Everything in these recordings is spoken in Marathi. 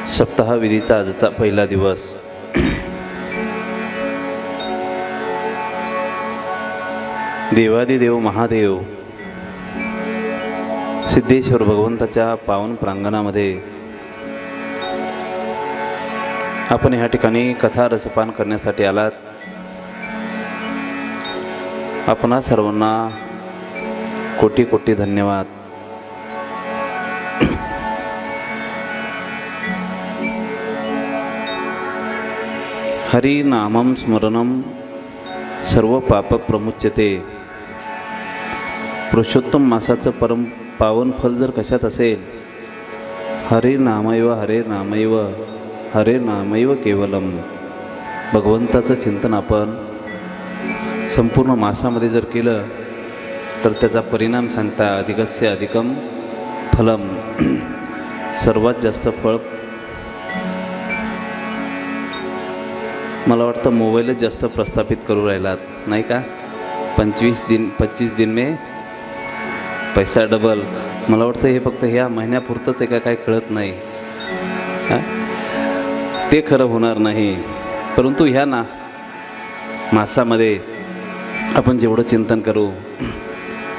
सप्ताह विधीचा आजचा पहिला दिवस. देवादिदेव महादेव सिद्धेश्वर भगवंताच्या पावन प्रांगणामध्ये आपण ह्या ठिकाणी कथा रसपान करण्यासाठी आलात. आपणा सर्वांना कोटी कोटी धन्यवाद. हरि नामं स्मरणं सर्व पाप प्रमुच्यते. पुरुषोत्तम मासाचं परम पावन फल जर कशात असेल, हरे नामैव हरे नामैव केवलम. भगवंताचं चिंतन आपण संपूर्ण मासामध्ये जर केलं तर त्याचा परिणाम सांगता अधिकस्य अधिकम फलम. सर्वात जास्त फळ मला वाटतं मोबाईलच जास्त प्रस्थापित करू राहिलात नाही का. 25 दिन में पैसा डबल. मला वाटतं हे फक्त ह्या महिन्यापुरतंच आहे का काय कळत नाही. ते खरं होणार नाही. परंतु ह्या मासामध्ये आपण जेवढं चिंतन करू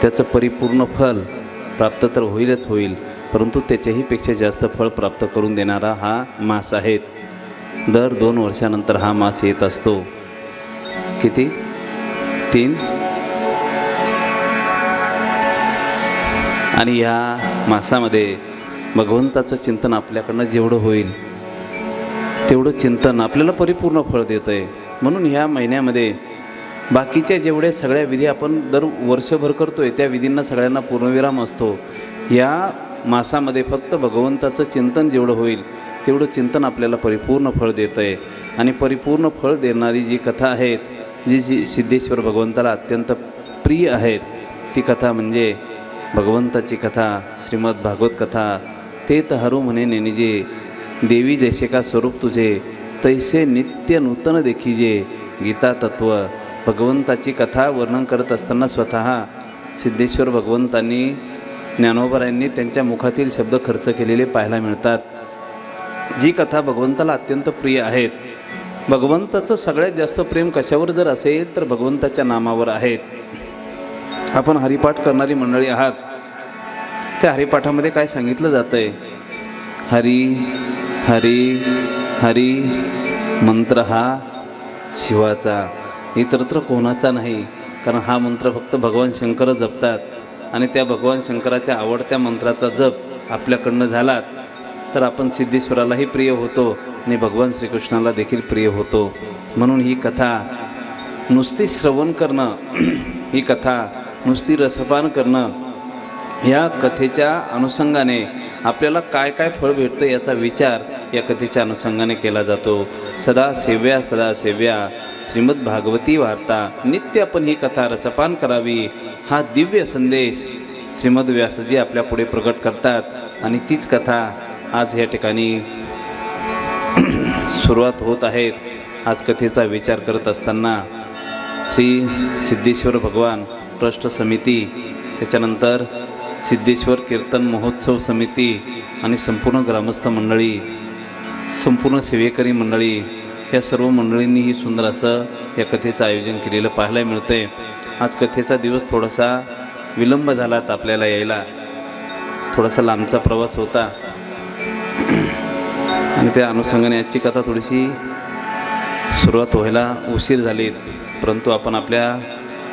त्याचं परिपूर्ण फल प्राप्त तर होईलच होईल, परंतु त्याच्याही पेक्षा जास्त फळ प्राप्त करून देणारा हा मास आहे. दर 2 वर्षानंतर हा मास येत असतो. किती? 3. आणि ह्या मासामध्ये भगवंताचं चिंतन आपल्याकडनं जेवढं होईल तेवढं चिंतन आपल्याला परिपूर्ण फळ देतं आहे. म्हणून ह्या महिन्यामध्ये बाकीच्या जेवढ्या सगळ्या विधी आपण दर वर्षभर करतो आहे त्या विधींना सगळ्यांना पूर्णविराम असतो. या मासामध्ये फक्त भगवंताचं चिंतन जेवढं होईल तेवढं चिंतन आपल्याला परिपूर्ण फळ देतं आहे. आणि परिपूर्ण फळ देणारी जी कथा आहेत, जी सिद्धेश्वर भगवंताला अत्यंत प्रिय आहेत, ती कथा म्हणजे भगवंताची कथा, श्रीमद भागवत कथा. ते तहरू म्हणे नेनिजे, देवी जैसे का स्वरूप तुझे, तैसे नित्य नूतन देखीजे. गीता तत्व. भगवंताची कथा वर्णन करत असताना स्वतः सिद्धेश्वर भगवंतांनी, ज्ञानोबारायांनी त्यांच्या मुखातील शब्द खर्च केलेले पाहायला मिळतात. जी कथा भगवंताला अत्यंत प्रिय आहेत. भगवंताचं सगळ्यात जास्त प्रेम कशावर जर असेल तर भगवंताच्या नामावर आहेत. आपण हरिपाठ करणारी मंडळी आहात. त्या हरिपाठामध्ये काय सांगितलं जातं आहे? हरी हरी हरी मंत्र हा शिवाचा, इतरत्र कोणाचा नाही. कारण हा मंत्र फक्त भगवान शंकर जपतात. आणि त्या भगवान शंकराच्या आवडत्या मंत्राचा जप आपल्याकडनं झाला तर आपण सिद्धेश्वरालाही प्रिय होतो आणि भगवान श्रीकृष्णाला देखील प्रिय होतो. म्हणून ही कथा नुसती श्रवण करणं, ही कथा नुसती रसपान करणं, या कथेच्या अनुषंगाने आपल्याला काय काय फळ भेटतं याचा विचार या कथेच्या अनुषंगाने केला जातो. सदा सेव्या श्रीमद भागवती वार्ता. नित्य आपण ही कथा रसपान करावी, हा दिव्य संदेश श्रीमद व्यासजी आपल्या पुढे प्रकट करतात. आणि तीच कथा आज या ठिकाणी सुरुवात होत आहेत. आज कथेचा विचार करत असताना श्री सिद्धेश्वर भगवान ट्रस्ट समिती, त्याच्यानंतर सिद्धेश्वर कीर्तन महोत्सव समिती आणि संपूर्ण ग्रामस्थ मंडळी, संपूर्ण सेवेकरी मंडळी, या सर्व मंडळींनीही सुंदर असं या कथेचं आयोजन केलेलं पाहायला मिळतं आहे. आज कथेचा दिवस थोडासा विलंब झालात आपल्याला यायला. थोडासा लांबचा प्रवास होता आणि त्या अनुषंगाने आजची कथा थोडीशी सुरुवात व्हायला उशीर झाली. परंतु आपण आपल्या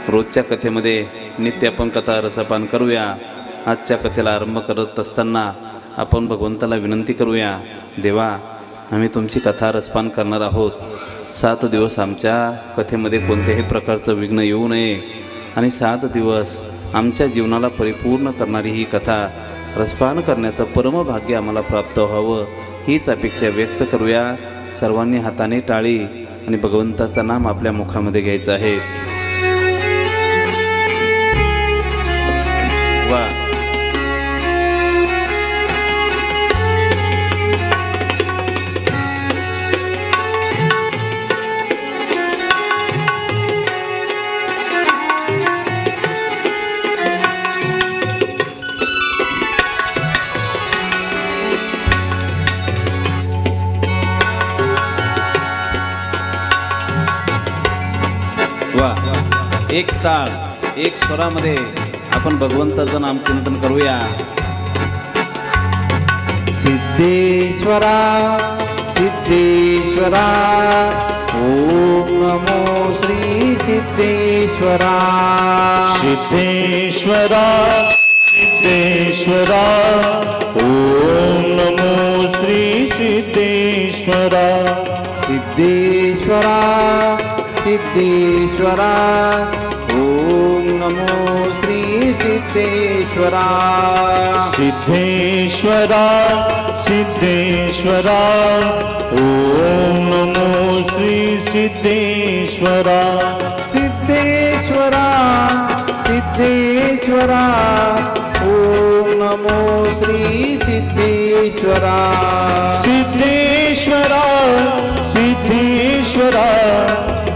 रोजच्या कथेमध्ये नित्य आपण कथा रसपान करूया. आजच्या कथेला आरंभ करत असताना आपण भगवंताला विनंती करूया, देवा आम्ही तुमची कथा रसपान करणार आहोत. 7 दिवस आमच्या कथेमध्ये कोणत्याही प्रकारचं विघ्न येऊ नये आणि 7 दिवस आमच्या जीवनाला परिपूर्ण करणारी ही कथा रसपान करण्याचं परमभाग्य आम्हाला प्राप्त व्हावं, हीच अपेक्षा व्यक्त करूया. सर्वांनी हाताने टाळी आणि भगवंताचं नाम आपल्या मुखामध्ये घ्यायचं आहे. वा एक ताळ एक स्वरामध्ये आपण भगवंताचं नामचिंतन करूया. सिद्धेश्वरा सिद्धेश्वरा ओम नमो श्री सिद्धेश्वरा. सिद्धेश्वरा सिद्धेश्वरा ओम नमो श्री सिद्धेश्वरा. सिद्धेश्वरा सिद्धेश्वरा ओम नमो श्री सिद्धेश्वरा. सिद्धेश्वरा सिद्धेश्वरा ओम नमो श्री सिद्धेश्वरा. सिद्धेश्वरा सिद्धेश्वरा ओम नमो श्री सिद्धेश्वरा. सिद्धेश्वरा सिद्धेश्वरा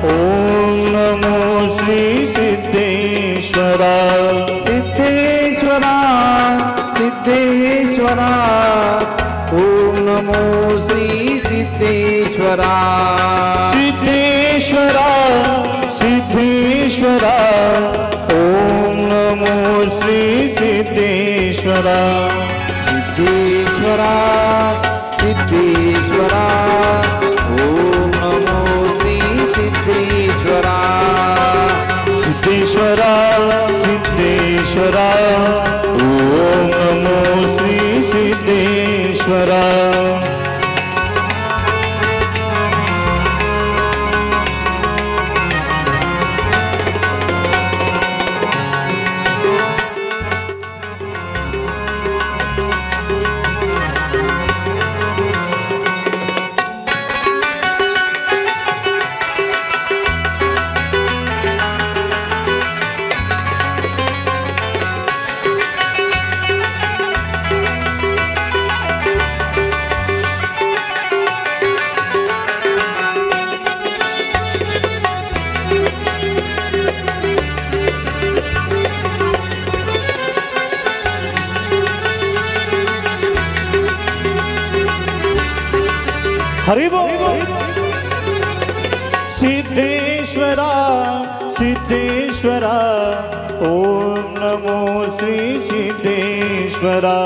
ओम नमो श्री सिद्धेश्वरा. सिद्धेश्वरा सिद्धेश्वरा ओम नमो श्री सिद्धेश्वरा. सिद्धेश्वरा सिद्धेश्वरा ओम नमो श्री सिद्धेश्वरा. सिद्धेश्वरा सिद्धेश्वरा ओम नमो श्री सिद्धेश्वरा. सिद्धेश्वरा सिद्धेश्वरा ओम नमो श्री सिद्धेश्वरा. हरि बोल. सिद्धेश्वरा सिद्धेश्वरा ओम नमो श्री सिद्धेश्वरा.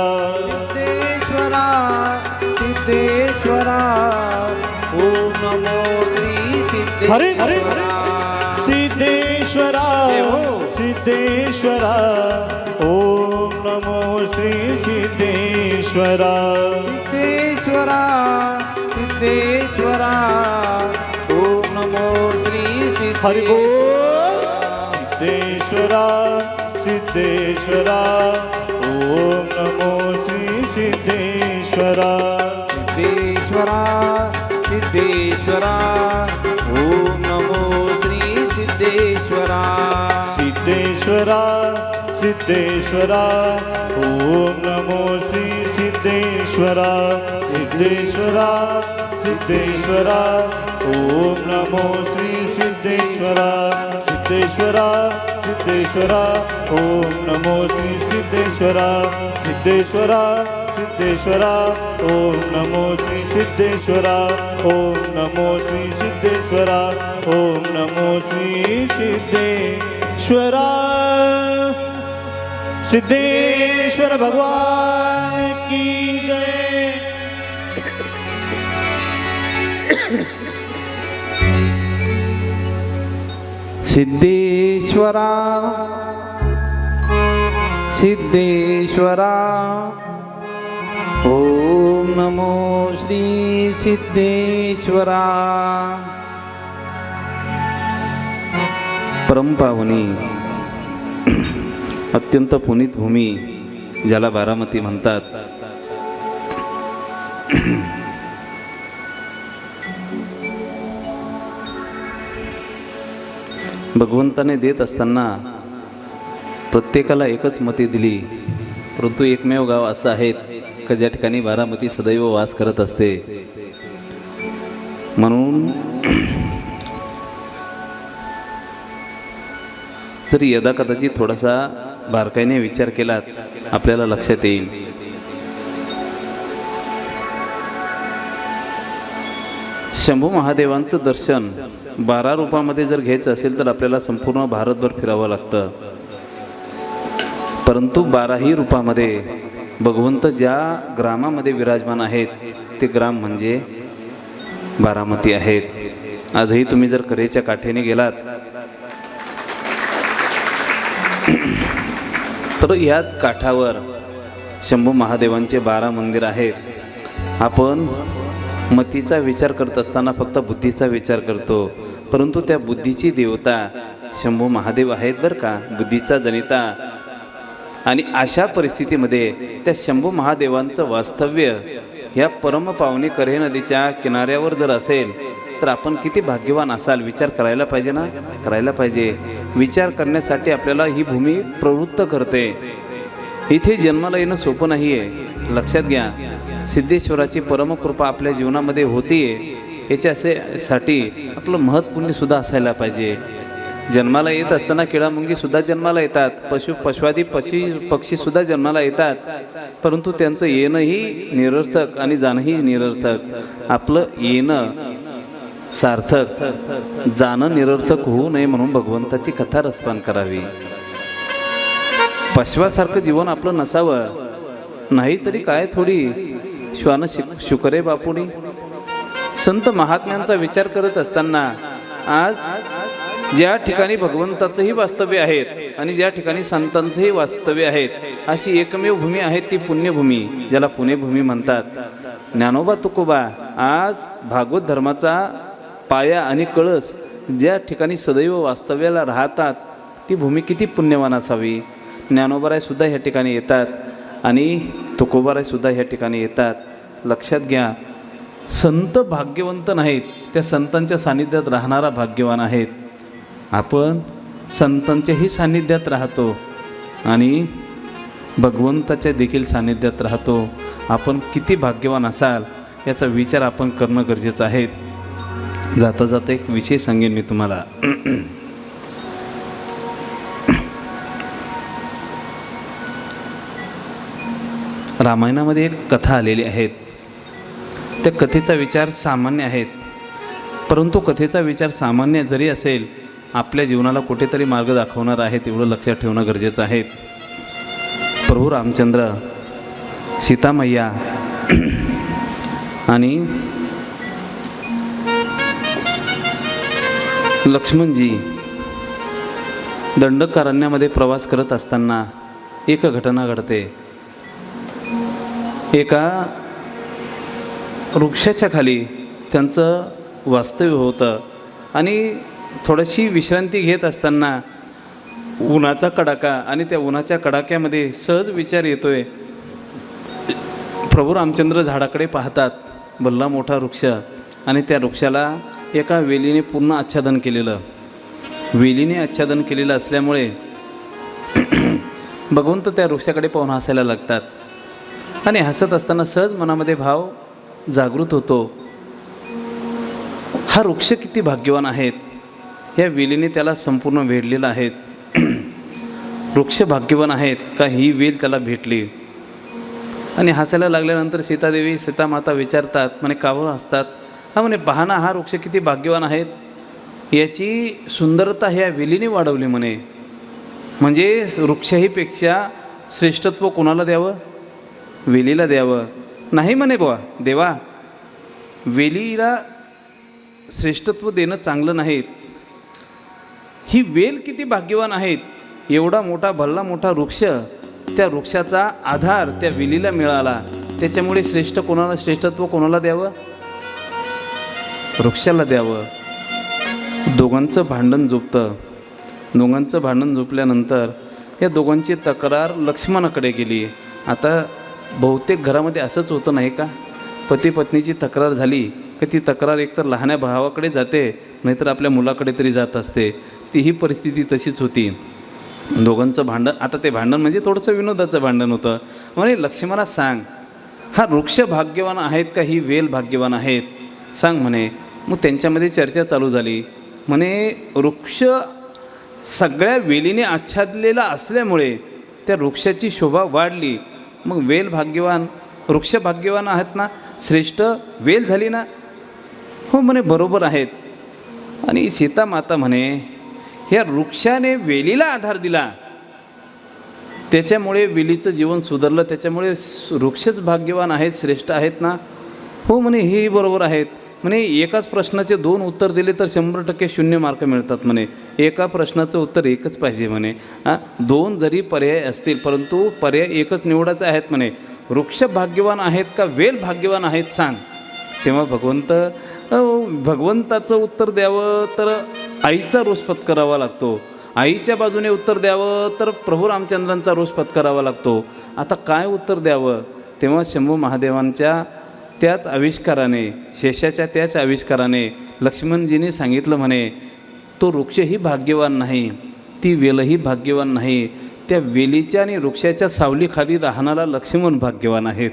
सिद्धेश्वरा सिद्धेश्वरा ओम नमो श्री हरि सिद्धेश्वरा. सिद्धेश्वरा सिद्धेश्वरा ओम नमो श्री सिद्धेश्वरा. सिद्धेश्वरा सिद्धेश्वरा ओम नमो श्री हरि बोल. सिद्धेश्वरा. सिद्धेश्वरा सिद्धेश्वरा ओम नमो श्री सिद्धेश्वरा. सिद्धेश्वरा सिद्धेश्वरा ओम नमो श्री सिद्धेश्वरा. सिद्धेश्वरा सिद्धेश्वरा ओम नमो श्री सिद्धेश्वरा. सिद्धेश्वरा सिद्धेश्वरा ओम नमो श्री सिद्धेश्वरा. सिद्धेश्वरा सिद्धेश्वरा ओम नमो श्री सिद्धेश्वरा. सिद्धेश्वरा सिद्धेश्वरा ओम नमो श्री सिद्धेश्वरा. ओम नमो श्री सिद्धेश्वरा. ओम नमो श्री सिद्धेश्वरा. सिद्धेश्वर भगवान की जय. सिद्धेश्वरा सिद्धेश्वरा ओम नमो श्री सिद्धेश्वरा. परमपावनी अत्यंत पुनीत भूमी ज्याला बारामती म्हणतात. भगवंताने देत असताना प्रत्येकाला एकच मते दिली, परंतु एकमेव गाव असं आहे की ज्या ठिकाणी बारामती सदैव वास करत असते. म्हणून जर यदा कदाचित थोडासा बारकाईने विचार केलात आपल्याला लक्षात येईल. शंभू महादेवांचं दर्शन 12 रूपामध्ये जर घ्यायचं असेल तर आपल्याला संपूर्ण भारतभर फिरावं लागतं. परंतु 12ही रूपामध्ये भगवंत ज्या ग्रामामध्ये विराजमान आहेत ते ग्राम म्हणजे बारामती आहेत. आजही तुम्ही जर करेच्या काठेने गेलात तर याच काठावर शंभू महादेवांचे 12 मंदिर आहेत. आपण मतीचा विचार करत असताना फक्त बुद्धीचा विचार करतो, परंतु त्या बुद्धीची देवता शंभू महादेव आहेत बरं का, बुद्धीचा जनिता. आणि अशा परिस्थितीमध्ये त्या शंभू महादेवांचं वास्तव्य ह्या परमपावनी कऱ्हे नदीच्या किनाऱ्यावर जर असेल तर आपण किती भाग्यवान असाल. विचार करायला पाहिजे ना, करायला पाहिजे. विचार करण्यासाठी आपल्याला ही भूमी प्रवृत्त करते. इथे जन्माला येणं सोपं नाही आहे, लक्षात घ्या. सिद्धेश्वराची परमकृपा आपल्या जीवनामध्ये होतीये याच्यासाठी आपलं महत्पुण्यसुद्धा असायला पाहिजे. जन्माला येत असताना किडामुंगीसुद्धा जन्माला येतात, पशुआदी पक्षीसुद्धा जन्माला येतात, परंतु त्यांचं येणंही निरर्थक आणि जाणंही निरर्थक. आपलं येणं सार्थक, जाणं निरर्थक होऊ नये म्हणून भगवंताची कथा रसपान करावी. पशवासारखं जीवन आपलं नसावं, नाही तरी काय थोडी श्वान शुकरे बापुडी. संत महात्म्यांचा विचार करत असताना आज ज्या ठिकाणी भगवंताचंही वास्तव्य आहेत आणि ज्या ठिकाणी संतांचंही वास्तव्य आहेत अशी एकमेव भूमी आहे ती पुण्यभूमी, ज्याला पुण्यभूमी म्हणतात. ज्ञानोबा तुकोबा आज भागवत धर्माचा पाया आणि कळस ज्या ठिकाणी सदैव वास्तव्याला राहतात ती भूमी किती पुण्यवान असावी. ज्ञानोबारायसुद्धा ह्या ठिकाणी येतात आणि तुकोबारायसुद्धा ह्या ठिकाणी येतात. लक्षात घ्या, संत भाग्यवंत नाहीत, त्या संतांच्या सानिध्यात राहणारा भाग्यवान आहेत. आपण संतांच्याही सानिध्यात राहतो आणि भगवंताच्या देखील सानिध्यात राहतो. आपण किती भाग्यवान असाल याचा विचार आपण करणं गरजेचं आहे. जाता जाता एक विषय सांगेन मी तुम्हाला. रामायणामध्ये एक कथा आलेली आहेत. त्या कथेचा विचार सामान्य आहेत, परंतु कथेचा विचार सामान्य जरी असेल आपल्या जीवनाला कुठेतरी मार्ग दाखवणार आहे, एवढं लक्षात ठेवणं गरजेचं आहे. प्रभू रामचंद्र, सीतामैया आणि लक्ष्मणजी दंडकारण्यामध्ये प्रवास करत असताना एक घटना घडते. एका वृक्षाच्या खाली त्यांचं वास्तव्य होतं आणि थोडीशी विश्रांती घेत असताना उन्हाचा कडाका आणि त्या उन्हाच्या कडाक्यामध्ये सहज विचार येतोय. प्रभू रामचंद्र झाडाकडे पाहतात, भल्ला मोठा वृक्ष, आणि त्या वृक्षाला एका वेलीने पूर्ण आच्छादन केलेलं. वेलीने आच्छादन केलेलं असल्यामुळे भगवंत त्या वृक्षाकडे पाहून हसायला लागतात आणि हसत असताना सहज मनामध्ये भाव जागृत होतो, हा वृक्ष किती भाग्यवान आहेत, या वेलीने त्याला संपूर्ण वेढलेलं आहेत. वृक्ष भाग्यवान आहेत का ही वेल त्याला भेटली. आणि हसायला लागल्यानंतर सीतामाता विचारतात, म्हणे कावर हसतात. हा म्हणे पहा ना, हा वृक्ष किती भाग्यवान आहेत, याची सुंदरता ह्या वेलीने वाढवली म्हणे. म्हणजे वृक्षहीपेक्षा श्रेष्ठत्व कोणाला द्यावं, वेलीला द्यावं. नाही म्हणे बुवा देवा, वेलीला श्रेष्ठत्व देणं चांगलं नाही, ही वेल किती भाग्यवान आहेत. एवढा मोठा भल्ला मोठा वृक्ष, त्या वृक्षाचा आधार त्या वेलीला मिळाला, त्याच्यामुळे श्रेष्ठत्व कोणाला द्यावं, वृक्षाला द्यावं. दोघांचं भांडण झोपतं. दोघांचं भांडण झोपल्यानंतर या दोघांची तक्रार लक्ष्मणाकडे गेली. आता बहुतेक घरामध्ये असंच होतं नाही का, पती पत्नीची तक्रार झाली की ती तक्रार एकतर लहान्या भावाकडे जाते, नाहीतर आपल्या मुलाकडे तरी जात असते. तीही परिस्थिती तशीच होती. दोघांचं भांडण, आता ते भांडण म्हणजे थोडंसं विनोदाचं भांडण होतं. म्हणे लक्ष्मणा सांग, हा वृक्ष भाग्यवान आहेत का ही वेल भाग्यवान आहेत, सांग म्हणे. मग त्यांच्यामध्ये चर्चा चालू झाली. म्हणे वृक्ष सगळ्या वेलीने आच्छादलेला असल्यामुळे त्या वृक्षाची शोभा वाढली, मग वेल भाग्यवान, वृक्ष भाग्यवान आहेत ना, श्रेष्ठ वेल झाली ना. हो म्हणे बरोबर आहेत. आणि सीतामाता म्हणे ह्या वृक्षाने वेलीला आधार दिला, त्याच्यामुळे वेलीचं जीवन सुधारलं, त्याच्यामुळे वृक्षच भाग्यवान आहेत, श्रेष्ठ आहेत ना. हो म्हणे हेही बरोबर आहेत. म्हणे एकाच प्रश्नाचे 2 उत्तर दिले तर 100% 0 मार्क मिळतात म्हणे. एका प्रश्नाचं उत्तर एकच पाहिजे म्हणे. 2 जरी पर्याय असतील परंतु पर्याय एकच निवडायचे आहेत म्हणे. वृक्ष भाग्यवान आहेत का वेल भाग्यवान आहेत सांग. तेव्हा भगवंताचं उत्तर द्यावं तर आईचा रोष पत्करावा लागतो, आईच्या बाजूने उत्तर द्यावं तर प्रभू रामचंद्रांचा रोष पत्करावा लागतो. आता काय उत्तर द्यावं. तेव्हा शंभू महादेवांच्या त्याच आविष्काराने, शेषाच्या त्याच आविष्काराने लक्ष्मणजींनी सांगितलं म्हणे तो वृक्षही भाग्यवान नाही, ती वेलही भाग्यवान नाही, त्या वेलीच्या आणि वृक्षाच्या सावलीखाली राहणारा लक्ष्मण भाग्यवान आहेत.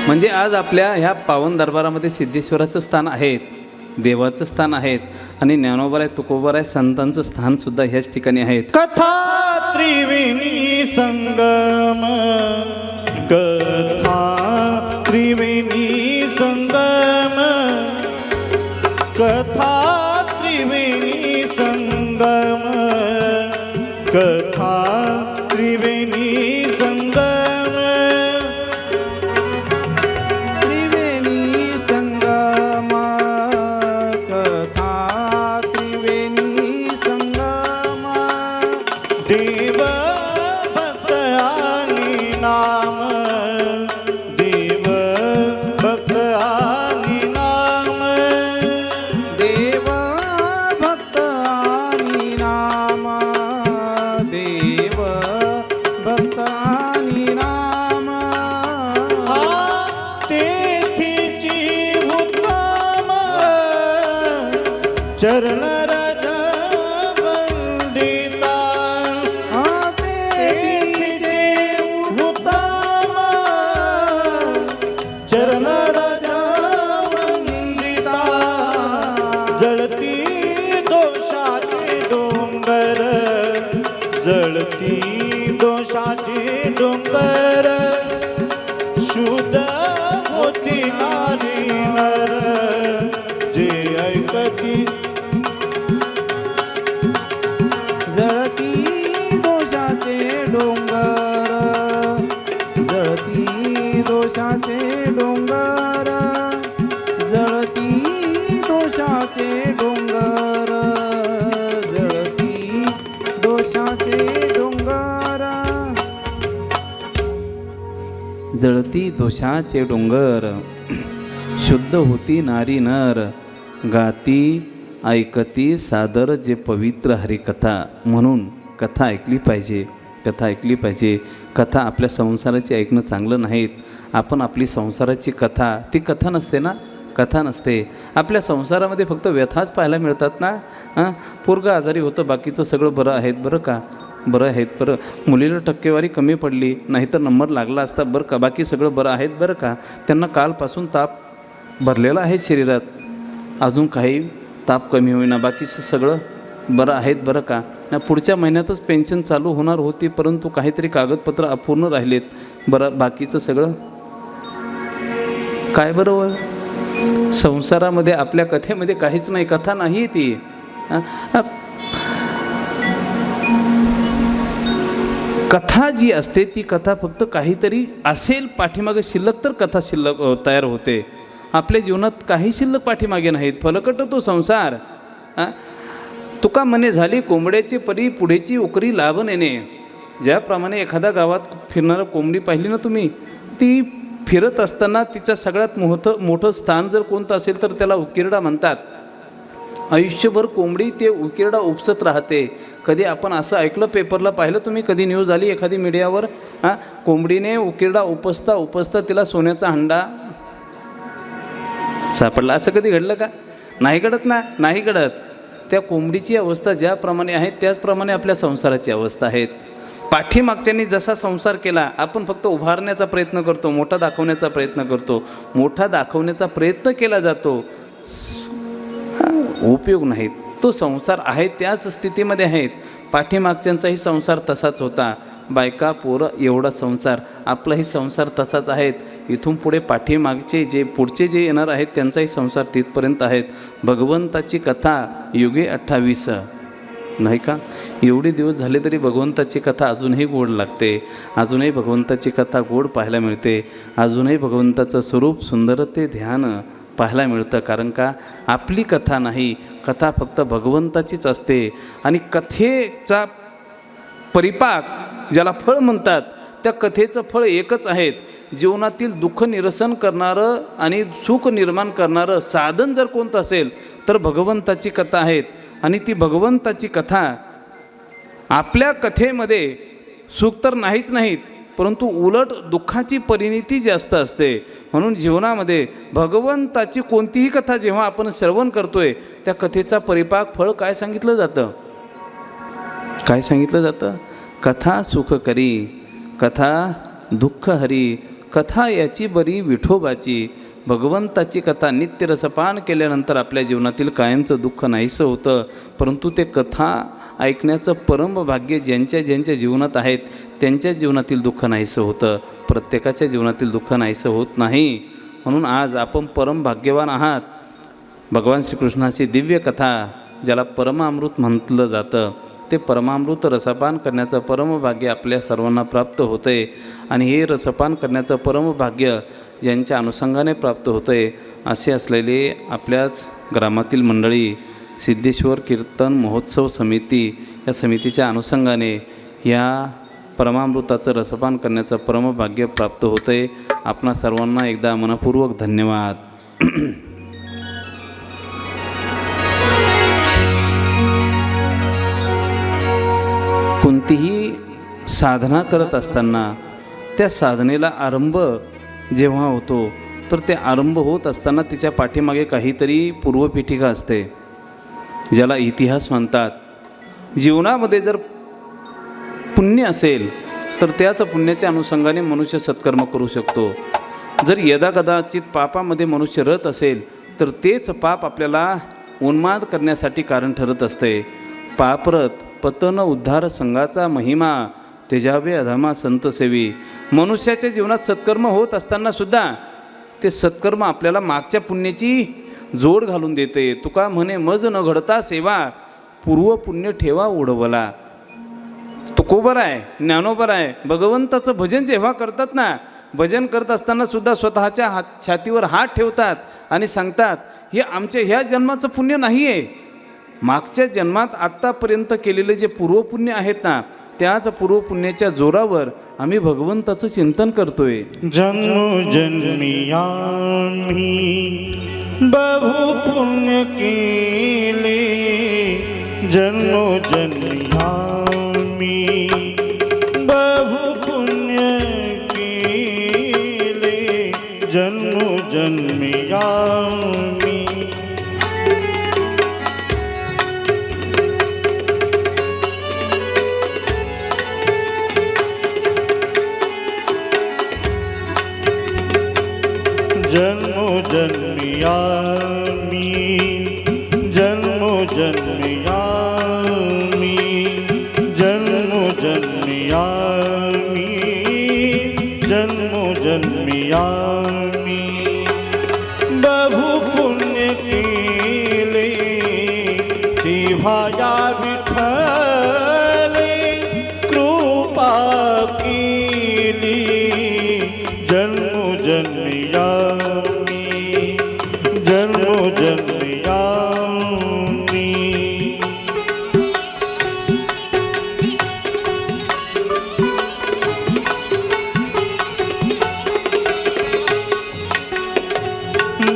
म्हणजे आज आपल्या ह्या पावन दरबारामध्ये सिद्धेश्वराचं स्थान आहे, देवाचं स्थान आहेत आणि ज्ञानोबा आहे, तुकोबा आहे, संतांचं स्थानसुद्धा ह्याच ठिकाणी आहेत. कथा त्रिवेणी संगम, कथा त्रिवेणी संगम, कथा त्रिवेणी संगम, कथा त्रिवेणी संगम, त्रिवेणी संगम, कथा त्रिवेणी संगम, देव भक्त आणि नाम, देव भक्त आणि नाम, देव भक्त आणि नाम, देव भक्त आणि नाम, तेथीची उत्तम चरण रज वंदिता, तेथीचे उत्तम चरण रज वंदिता, जळती दोषाचे डोंगर, जळती दोषाचे डोंगर, शुद्ध होती नारी नर, जे ऐकती जळती दोषाचे डोंगर, जळती दोषाचे डोंगर, जळती दोषाचे डोंगर, जळती दोषाचे डोंगर, जळती दोषाचे डोंगर, शुद्ध होती नारी नर, गाती ऐकती सादर जे पवित्र हरिकथा. म्हणून कथा ऐकली पाहिजे, कथा ऐकली पाहिजे. कथा आपल्या संसाराची ऐकणं चांगलं नाहीत. आपण आपली संसाराची कथा, ती कथा नसते ना, कथा नसते. आपल्या संसारामध्ये फक्त व्यथाच पाहायला मिळतात ना. पोरगं आजारी होतं, बाकीचं सगळं बरं आहेत बरं का, बरं आहेत बरं. मुलीला टक्केवारी कमी पडली, नाहीतर नंबर लागला असता बरं का, बाकी सगळं बरं आहेत बरं का. त्यांना कालपासून ताप भरलेला आहे शरीरात, अजून काही ताप कमी होईना, बाकीचं सगळं बरं आहेत बरं का. पुढच्या महिन्यातच पेन्शन चालू होणार होती, परंतु काहीतरी कागदपत्र अपूर्ण राहिलेत, बरं बाकीचं सगळं काय बरोबर. संसारामध्ये आपल्या कथेमध्ये काहीच नाही, कथा नाही ती. कथा जी असते ती कथा फक्त काहीतरी असेल पाठीमागे शिल्लक तर कथा शिल्लक तयार होते. आपल्या जीवनात काही शिल्लक पाठीमागे नाहीत. फलकट तो संसार. तुका म्हणे झाली कोंबड्याची परी, पुढेची उकरी लाभ नेणे. ज्याप्रमाणे एखाद्या गावात फिरणारं कोंबडी पाहिली ना तुम्ही, ती फिरत असताना तिचं सगळ्यात मोठं स्थान जर कोणतं असेल तर त्याला उकिरडा म्हणतात. आयुष्यभर कोंबडी ते उकिरडा उपसत राहते. कधी आपण असं ऐकलं, पेपरला पाहिलं तुम्ही, कधी न्यूज आली एखादी मीडियावर, कोंबडीने उकिरडा उपसता उपसता तिला सोन्याचा हंडा सापडला. असं कधी घडलं का? नाही घडत ना, नाही घडत. त्या कोंबडीची अवस्था ज्याप्रमाणे आहे त्याचप्रमाणे आपल्या संसाराची अवस्था आहेत. पाठीमागच्यांनी जसा संसार केला, आपण फक्त उभारण्याचा प्रयत्न करतो, मोठा दाखवण्याचा प्रयत्न करतो, मोठा दाखवण्याचा प्रयत्न केला जातो, उपयोग नाहीत. तो संसार आहे त्याच स्थितीमध्ये आहेत. पाठीमागच्यांचाही संसार तसाच होता, बायका पोरं एवढा संसार, आपलाही संसार तसाच आहेत. इथून पुढे पाठीमागचे जे पुढचे जे येणार आहेत त्यांचाही संसार तिथपर्यंत आहेत. भगवंताची कथा युगे 28 नाही का? एवढे दिवस झाले तरी भगवंताची कथा अजूनही गोड लागते, अजूनही भगवंताची कथा गोड पाहायला मिळते, अजूनही भगवंताचं स्वरूप सुंदर ते ध्यान पाहायला मिळतं. कारण का आपली कथा नाही, कथा फक्त भगवंताचीच असते. आणि कथेचा परिपाक ज्याला फळ म्हणतात, त्या कथेचं फळ एकच आहे. जीवनातील दुःख निरसन करणारं आणि सुख निर्माण करणारं साधन जर कोणतं असेल तर भगवंताची कथा आहेत. आणि ती भगवंताची कथा आपल्या कथेमध्ये सुख तर नाहीच नाहीत, परंतु उलट दुःखाची परिणिती जास्त असते. म्हणून जीवनामध्ये भगवंताची कोणतीही कथा जेव्हा आपण श्रवण करतोय त्या कथेचा परिपाक फळ काय सांगितलं जातं? काय सांगितलं जातं? कथा सुख करी, कथा दुःख हरी, कथा याची बरी विठोबाची. भगवंताची कथा नित्य रसपान केल्यानंतर आपल्या जीवनातील कायमचं दुःख नाहीसं होतं. परंतु ते कथा ऐकण्याचं परम भाग्य ज्यांच्या ज्यांच्या जीवनात आहेत त्यांच्या जीवनातील दुःख नाहीसं होतं. प्रत्येकाच्या जीवनातील दुःख नाहीसं होत नाही. म्हणून आज आपण परम भाग्यवान आहात. भगवान श्रीकृष्णाची दिव्य कथा ज्याला परमामृत म्हटलं जातं, ते परमामृत रसपान करण्याचं परमभाग्य आपल्या सर्वांना प्राप्त होतं आहे. आणि हे रसपान करण्याचं परमभाग्य ज्यांच्या अनुषंगाने प्राप्त होतं आहे असे असलेले आपल्याच ग्रामातील मंडळी सिद्धेश्वर कीर्तन महोत्सव समिती या समितीच्या अनुषंगाने या परमामृताचं रसपान करण्याचं परमभाग्य प्राप्त होतं आहे. आपणा सर्वांना एकदा मनपूर्वक धन्यवाद. कोणतीही साधना करत असताना त्या साधनेला आरंभ जेव्हा होतो तर ते आरंभ होत असताना तिच्या पाठीमागे काहीतरी पूर्वपीठिका असते, ज्याला इतिहास म्हणतात. जीवनामध्ये जर पुण्य असेल तर त्याच पुण्याच्या अनुषंगाने मनुष्य सत्कर्म करू शकतो. जर यदाकदाचित पापामध्ये मनुष्य रत असेल तर तेच पाप आपल्याला उन्माद करण्यासाठी कारण ठरत असते. पापरत पतन उद्धार संघाचा महिमा तेजावे अधमा संत सेवी. मनुष्याच्या जीवनात सत्कर्म होत असताना सुद्धा ते सत्कर्म आपल्याला मागच्या पुण्याची जोड घालून देते. तुका म्हणे मज न घडता सेवा, पूर्व पुण्य ठेवा उडवला. तुकोबर आहे, ज्ञानोबर आहे. भगवंताचं भजन जेव्हा करतात ना, भजन करत असताना सुद्धा स्वतःच्या छातीवर हात ठेवतात आणि सांगतात हे आमच्या ह्या जन्माचं पुण्य नाही आहे, मागच्या जन्मात आत्तापर्यंत केलेले जे पूर्वपुण्य आहेत ना, त्याच पूर्वपुण्याच्या जोरावर आम्ही भगवंताचं चिंतन करतोय. जन्मोजन्मी आम्ही बहुपुण्य केले, जन्मोजन्मी आम्ही बहुपुण्य केले, जन्मोजन्मी आम्ही. जन्मोजन्मी आम्ही, जन्मोजन्मी आम्ही, जन्मोजन्मी आम्ही, जन्मोजन्मी आम्ही बहुपुण्य केले, तेव्हा या विठ्ठले कृपा केली. जन्मोजन्मी आम्ही, जन्मोजन्मी आम्ही.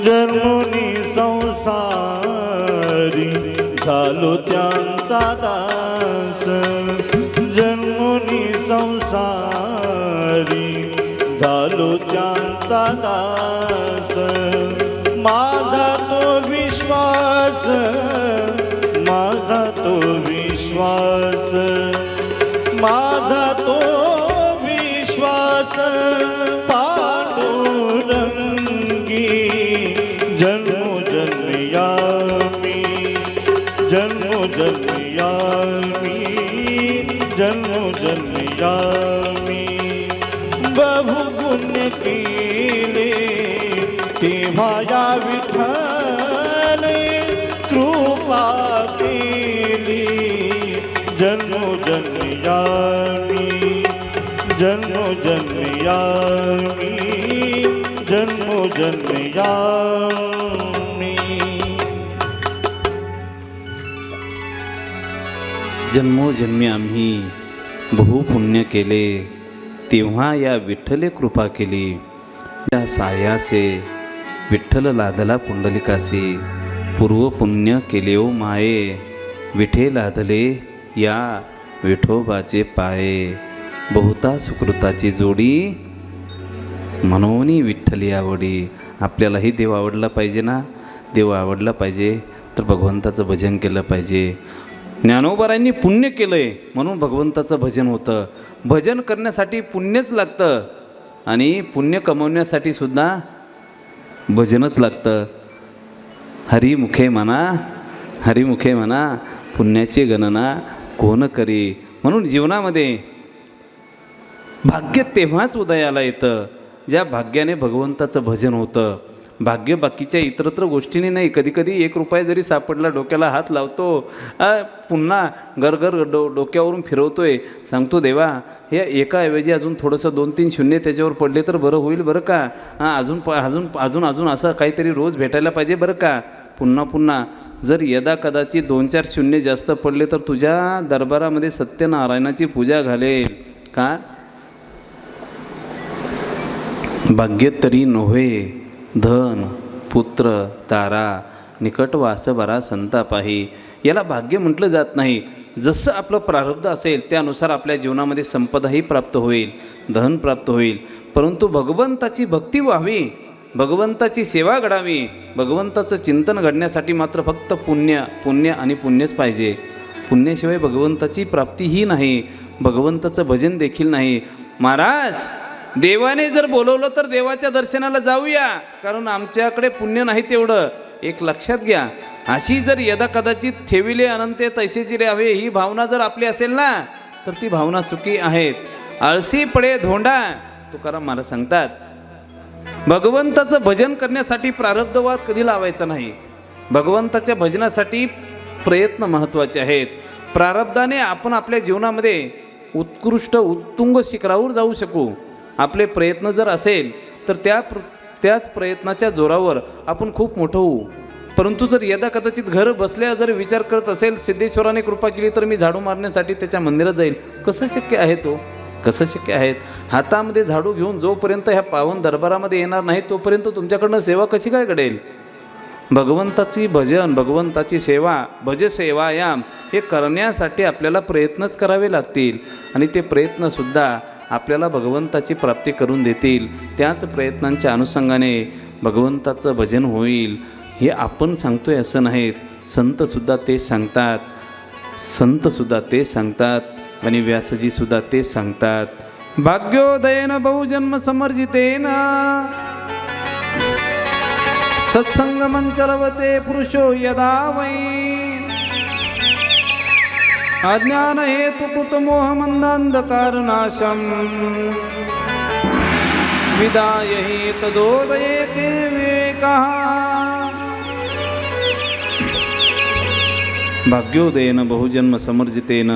जन्मोनी संसारी झालो त्यांचा दास, जन्मोनी संसारी झालो त्यांचा दास. माझा तो विश्वास, माझा तो विश्वास, माझा तो विश्वास पांडुरंगी. जन्मोजन्मी आम्ही, जन्मोजन्मी आम्ही, जन्मोजन्मी आम्ही बहु पुण्य केले तेव्हा या विठ्ठले कृपा केली जन्मोजन्मी यामी जन्मोजन्मी यामी जन्मोजन्मी यामी जन्मोजन्मी आम्ही बहुपुण्य केले तेव्हा या विठ्ठले कृपा केली त्या सायासे विठ्ठल लादला पुंडलिकासी पूर्वपुण्य केले ओ माये विठे लादले या विठोबाचे पाये बहुता सुकृताची जोडी म्हणून विठ्ठली आवडी. आपल्यालाही देव आवडला पाहिजे ना. देव आवडला पाहिजे तर भगवंताचं भजन केलं पाहिजे. ज्ञानोबारांनी पुण्य केलं आहे म्हणून भगवंताचं भजन होतं. भजन करण्यासाठी पुण्यच लागतं आणि पुण्य कमवण्यासाठी सुद्धा भजनच लागतं. हरिमुखे म्हणा हरिमुखे म्हणा पुण्याची गणना कोण करी. म्हणून जीवनामध्ये भाग्य तेव्हाच उदयाला येतं ज्या भाग्याने भगवंताचं भजन होतं. भाग्य बाकीच्या इतरत्र गोष्टीने नाही. कधी कधी 1 रुपया जरी सापडला डोक्याला हात लावतो पुन्हा गरगर डोक्यावरून फिरवतोय सांगतो देवा हे एकाऐवजी अजून थोडंसं 2-3 शून्य त्याच्यावर पडले तर बरं होईल बरं का. अजून अजून अजून अजून असं काहीतरी रोज भेटायला पाहिजे बरं का. पुन्हा पुन्हा जर यदा कदाचित 2-4 शून्य जास्त पडले तर तुझ्या दरबारामध्ये सत्यनारायणाची पूजा घालेल का. भाग्य तरी नव्हे धन पुत्र तारा निकटवास बरा संतापाही. याला भाग्य म्हटलं जात नाही. जसं आपलं प्रारब्ध असेल त्यानुसार आपल्या जीवनामध्ये संपदाही प्राप्त होईल धन प्राप्त होईल. परंतु भगवंताची भक्ती व्हावी भगवंताची सेवा घडावी भगवंताचं चिंतन घडण्यासाठी मात्र फक्त पुण्य पुण्य आणि पुण्यच पाहिजे. पुण्याशिवाय भगवंताची प्राप्तीही नाही भगवंताचं भजन देखील नाही. महाराज देवाने जर बोलवलं तर देवाच्या दर्शनाला जाऊया कारण आमच्याकडे पुण्य नाही तेवढं. एक लक्षात घ्या. अशी जर यदा कदाचित ठेविले अनंते तैसेची राहावे ही भावना जर आपली असेल ना तर ती भावना चुकी आहेत. आळशी पडे धोंडा तुकाराम महाराज सांगतात. भगवंताचं भजन करण्यासाठी प्रारब्धवाद कधी लावायचा नाही. भगवंताच्या भजनासाठी प्रयत्न महत्त्वाचे आहेत. प्रारब्धाने आपण आपल्या जीवनामध्ये उत्कृष्ट उत्तुंग शिखरावर जाऊ शकू. आपले प्रयत्न जर असेल तर त्याच प्रयत्नाच्या जोरावर आपण खूप मोठं होऊ. परंतु जर यदा कदाचित घर बसल्या जर विचार करत असेल सिद्धेश्वराने कृपा केली तर मी झाडू मारण्यासाठी त्याच्या मंदिरात जाईल कसं शक्य आहे तो कसं शक्य आहेत. हातामध्ये झाडू घेऊन जोपर्यंत ह्या पावन दरबारामध्ये येणार नाही तोपर्यंत तुमच्याकडनं सेवा कशी काय घडेल. भगवंताची भजन भगवंताची सेवा भजसेवायाम हे करण्यासाठी आपल्याला प्रयत्नच करावे लागतील आणि ते प्रयत्नसुद्धा आपल्याला भगवंताची प्राप्ती करून देतील. त्याच प्रयत्नांच्या अनुषंगाने भगवंताचं भजन होईल हे आपण सांगतोय असं नाहीत. संतसुद्धा ते सांगतात संतसुद्धा ते सांगतात आणि व्यासजीसुद्धा ते सांगतात. भाग्योदयेन बहुजन्म समर्जितेन सत्संगमंचलवते पुरुषो यदा वै अज्ञान हेतुकृत मोहमंदांधकारनाशम विदाय हि तदोदयेते विवेकः. भाग्योदयेन बहुजन्म समर्जितेन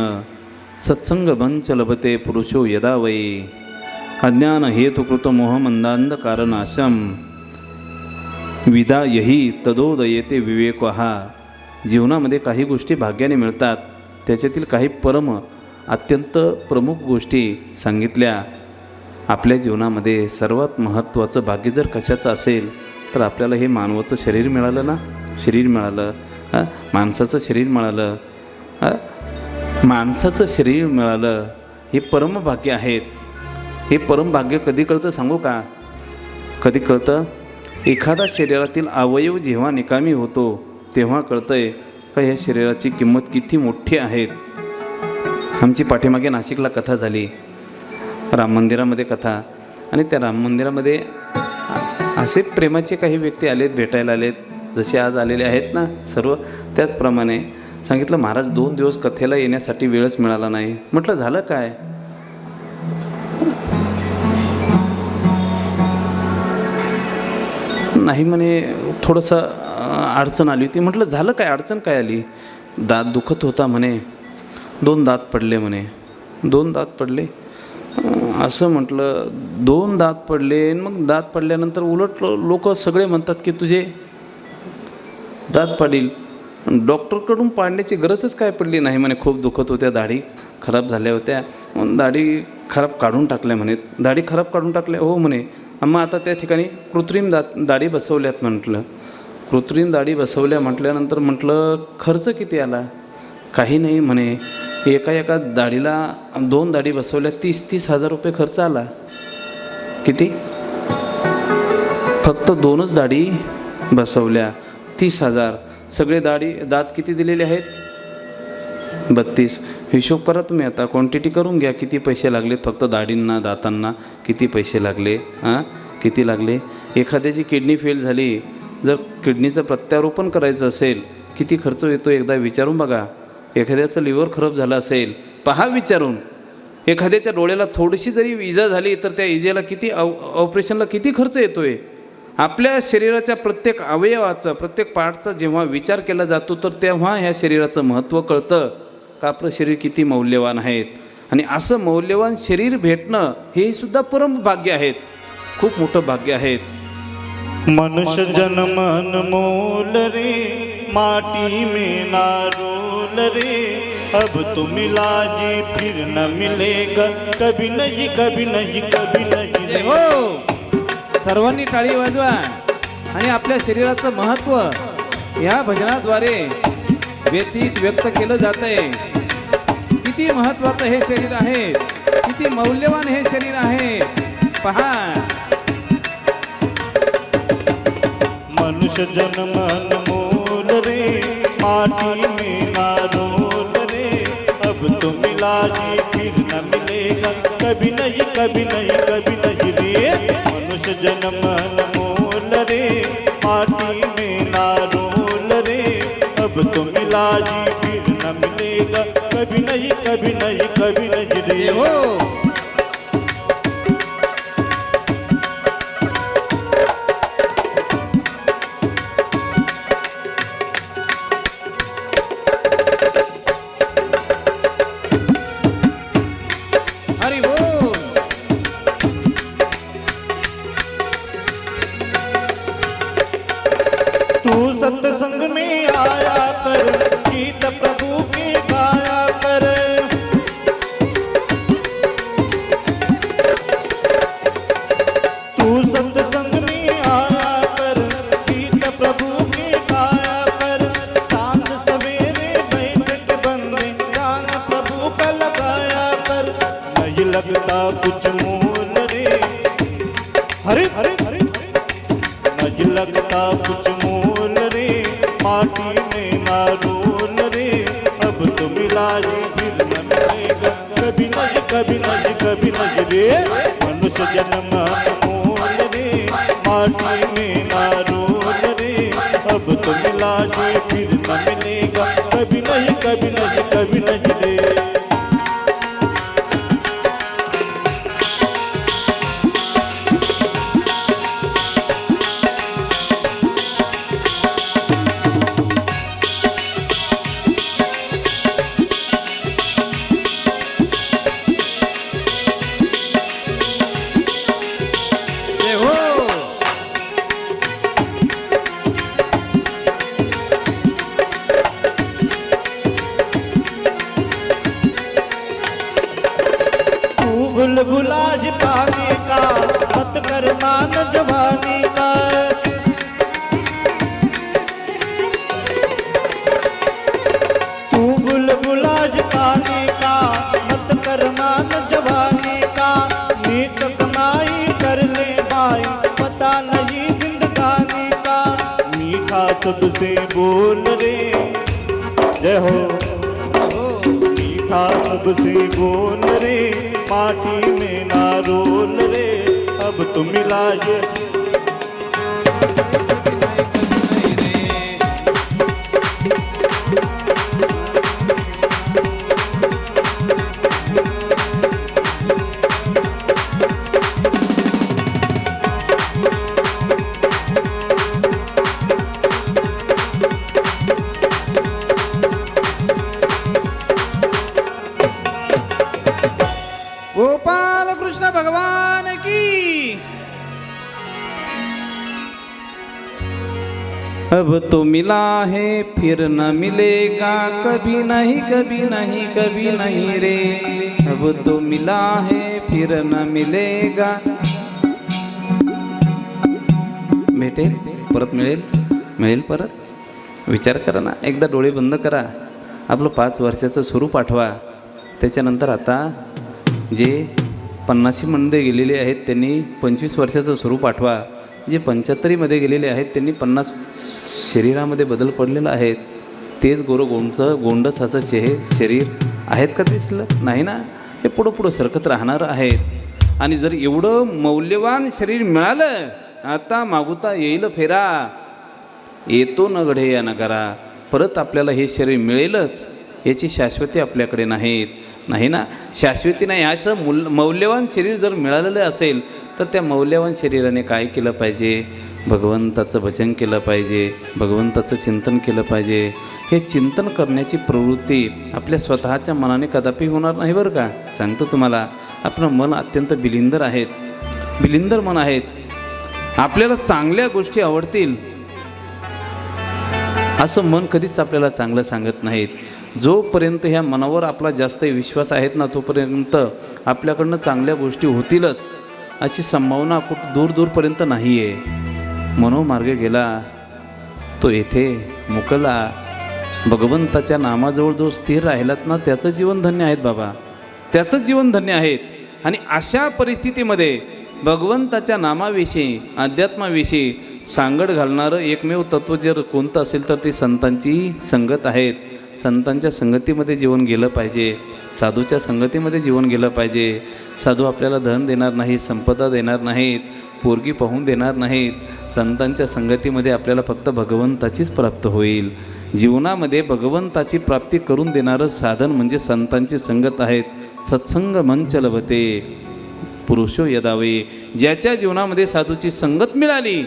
सत्संगमंच लभते पुरुषो यदा वै अज्ञान हेतुकृत मोहमंदांधकारनाशम विदायहि तदोदयेते विवेकः. जीवनामध्ये काही गोष्टी भाग्याने मिळतात. त्याच्यातील काही अत्यंत प्रमुख गोष्टी सांगितल्या. आपल्या जीवनामध्ये सर्वात महत्त्वाचं भाग्य जर कशाचं असेल तर आपल्याला हे मानवाचं शरीर मिळालं ना. शरीर मिळालं माणसाचं शरीर मिळालं माणसाचं शरीर मिळालं हे परमभाग्य आहेत. हे परमभाग्य कधी कळतं सांगू का. कधी कळतं एखादा शरीरातील अवयव जेव्हा निकामी होतो तेव्हा कळतंय का ह्या शरीराची किंमत किती मोठी आहेत. आमची पाठीमागे नाशिकला कथा झाली राम मंदिरामध्ये कथा आणि त्या राम मंदिरामध्ये असे प्रेमाचे काही व्यक्ती आलेत भेटायला आलेत जसे आज आलेले आहेत ना सर्व. त्याचप्रमाणे सांगितलं महाराज 2 दिवस कथेला येण्यासाठी वेळच मिळाला नाही. म्हटलं झालं काय. नाही म्हणे थोडंसं अडचण आली होती. म्हटलं झालं काय, अडचण काय आली? दात दुखत होता म्हणे, 2 दात पडले म्हणे. 2 दात पडले असं म्हटलं. 2 दात पडले. मग दात पडल्यानंतर उलट लोक सगळे म्हणतात की तुझे दात पाडील. डॉक्टरकडून पाडण्याची गरजच काय पडली नाही म्हणे. खूप दुखत होत्या, दाढी खराब झाल्या होत्या, दाढी खराब काढून टाकल्या म्हणे. दाढी खराब काढून टाकल्या हो म्हणे. मग आता त्या ठिकाणी कृत्रिम दाढी बसवल्यात म्हटलं. कृत्रिम दाढी बसवल्या म्हटल्यानंतर म्हटलं खर्च किती आला? काही नाही म्हणे. एका दाढीला 2 दाढी बसवल्या, 30 हजार रुपये खर्च आला. किती? फक्त 2च दाढी बसवल्या, 30,000. सगळे दात किती दिलेले आहेत? 32. हिशोब करा तुम्ही आता, क्वांटिटी करून घ्या. किती पैसे लागलेत फक्त दाढींना, दातांना किती पैसे लागले? किती लागले? एखाद्याची किडनी फेल झाली, जर किडनीचं प्रत्यारोपण करायचं असेल, किती खर्च येतो एकदा विचारून बघा. एखाद्याचं लिव्हर खराब झालं असेल, पहा विचारून. एखाद्याच्या डोळ्याला थोडीशी जरी इजा झाली तर त्या इजेला किती, ऑपरेशनला किती खर्च येतो आहे? आपल्या शरीराच्या प्रत्येक अवयवाचं, प्रत्येक पार्टचा जेव्हा विचार केला जातो तर तेव्हा ह्या शरीराचं महत्त्व कळतं का आपलं शरीर किती मौल्यवान आहेत. आणि असं मौल्यवान शरीर भेटणं हे सुद्धा परम भाग्य आहेत, खूप मोठं भाग्य आहेत. मनुष्य जन्म अनमोल रे, माटी में ना रोल रे, अब तो मिला जी फिर न मिलेगा, कभी नहीं कभी नहीं कभी नहीं रे. हो, सर्वांनी टाळी वाजवा आणि आपल्या शरीराचं महत्त्व ह्या भजनाद्वारे व्यक्त केलं जात आहे. किती महत्त्वाचं हे शरीर आहे, किती मौल्यवान हे शरीर आहे. पहा, मनुष्य जन्म अनमोल रे, माटी में ना रोल रे, अब तो मिला जी फिर न मिलेगा, कभी नहीं कभी नहीं कभी नहीं रे. मनुष्य जन्म अनमोल रे, माटी में ना रोल रे, अब तो मिला जी फिर न मिलेगा, कभी नहीं कभी नहीं कभी नहीं रे. हो, सत्संग में आया कर, गीत प्रभु के गाया कर. तू सत्संग में आया कर, गीत प्रभु के गाया कर. सांझ सवेरे बैठ के बंदे गान प्रभु का लगाया कर. नहीं लगता कुछ मोल रे, हरे हरे हरे, नहीं लगता कुछ मोल रे, माटी में ना रोल रे, अब तो मिला जी फिर न मिलेगा, कभी नहीं कभी नहीं कभी नहीं रे. मनुष्य जन्म अनमोल रे, माटी में ना रोल रे, अब तो मिला जी फिर न मिलेगा, कभी नहीं कभी नहीं कभी नहीं रे. भुलाज पाने का मत कर मान जवानी का. तू बुलबुलाज पाने का मत कर मान जवानी का. नीत कमाई कर ले भाई, पता नहीं जिंदगानी का. मीठा सबसे बोल रे, जय हो. मीठा सबसे बोल रे, माटी में ना रोल रे, अब तो मिला ये. की। अब तो मिला है फिर न मिलेगा, कभी नहीं कभी नहीं कभी नहीं रे। अब तो मिला है फिर न मिलेगा। भेटेल परत, मिळेल मिळेल परत। विचार करा ना, एकदा डोळे बंद करा, आपलं 5 वर्षाचं स्वरूप आठवा। त्याच्यानंतर आता जे 50 मध्ये गेलेले आहेत त्यांनी 25 वर्षाचं स्वरूप आठवा। जे 75मध्ये गेलेले आहेत त्यांनी 50 शरीरामध्ये बदल पडलेला आहेत। तेच गोंडस असं शरीर आहेत का दिसलं नाही ना, हे पुढं पुढं सरकत राहणार आहेत। आणि जर एवढं मौल्यवान शरीर मिळालं, आता मागुता येईल फेरा, येतो न घडे या नगरा। परत आपल्याला हे शरीर मिळेलच, याची शाश्वती आपल्याकडे नाही ना, शाश्वती नाही। असं मौल्यवान शरीर जर मिळालेलं असेल तर त्या मौल्यवान शरीराने काय केलं पाहिजे? भगवंताचं भजन केलं पाहिजे, भगवंताचं चिंतन केलं पाहिजे। हे चिंतन करण्याची प्रवृत्ती आपल्या स्वतःच्या मनाने कदापि होणार नाही बरं का, सांगतो तुम्हाला। आपलं मन अत्यंत बिलिंदर मन आहेत। आपल्याला चांगल्या गोष्टी आवडतील असं मन कधीच आपल्याला चांगलं सांगत नाहीत। जोपर्यंत ह्या मनावर आपला जास्त विश्वास आहेत ना, तोपर्यंत आपल्याकडनं चांगल्या गोष्टी होतीलच अशी संभावना दूरपर्यंत नाही आहे। मनोमार्ग गेला तो येथे मुकला। भगवंताच्या नामाजवळ जो स्थिर राहिलात ना, त्याचं जीवन धन्य आहेत बाबा, त्याचं जीवन धन्य आहेत। आणि अशा परिस्थितीमध्ये भगवंताच्या नामाविषयी, अध्यात्माविषयी सांगड घालणारं एकमेव तत्त्व जर कोणतं असेल तर ते संतांची संगत आहेत। संतांच्या संगतीमध्ये जीवन गेलं पाहिजे, साधूच्या संगतीमध्ये जीवन गेलं पाहिजे। साधू आपल्याला धन देणार नाहीत, संपदा देणार नाहीत, पोरगी पाहून देणार नाहीत। संतांच्या संगतीमध्ये आपल्याला फक्त भगवंताचीच प्राप्त होईल। जीवनामध्ये भगवंताची प्राप्ती करून देणारं साधन म्हणजे संतांची संगत आहेत। सत्संग मंच लभते पुरुषो यदावे। ज्याच्या जीवनामध्ये साधूची संगत मिळाली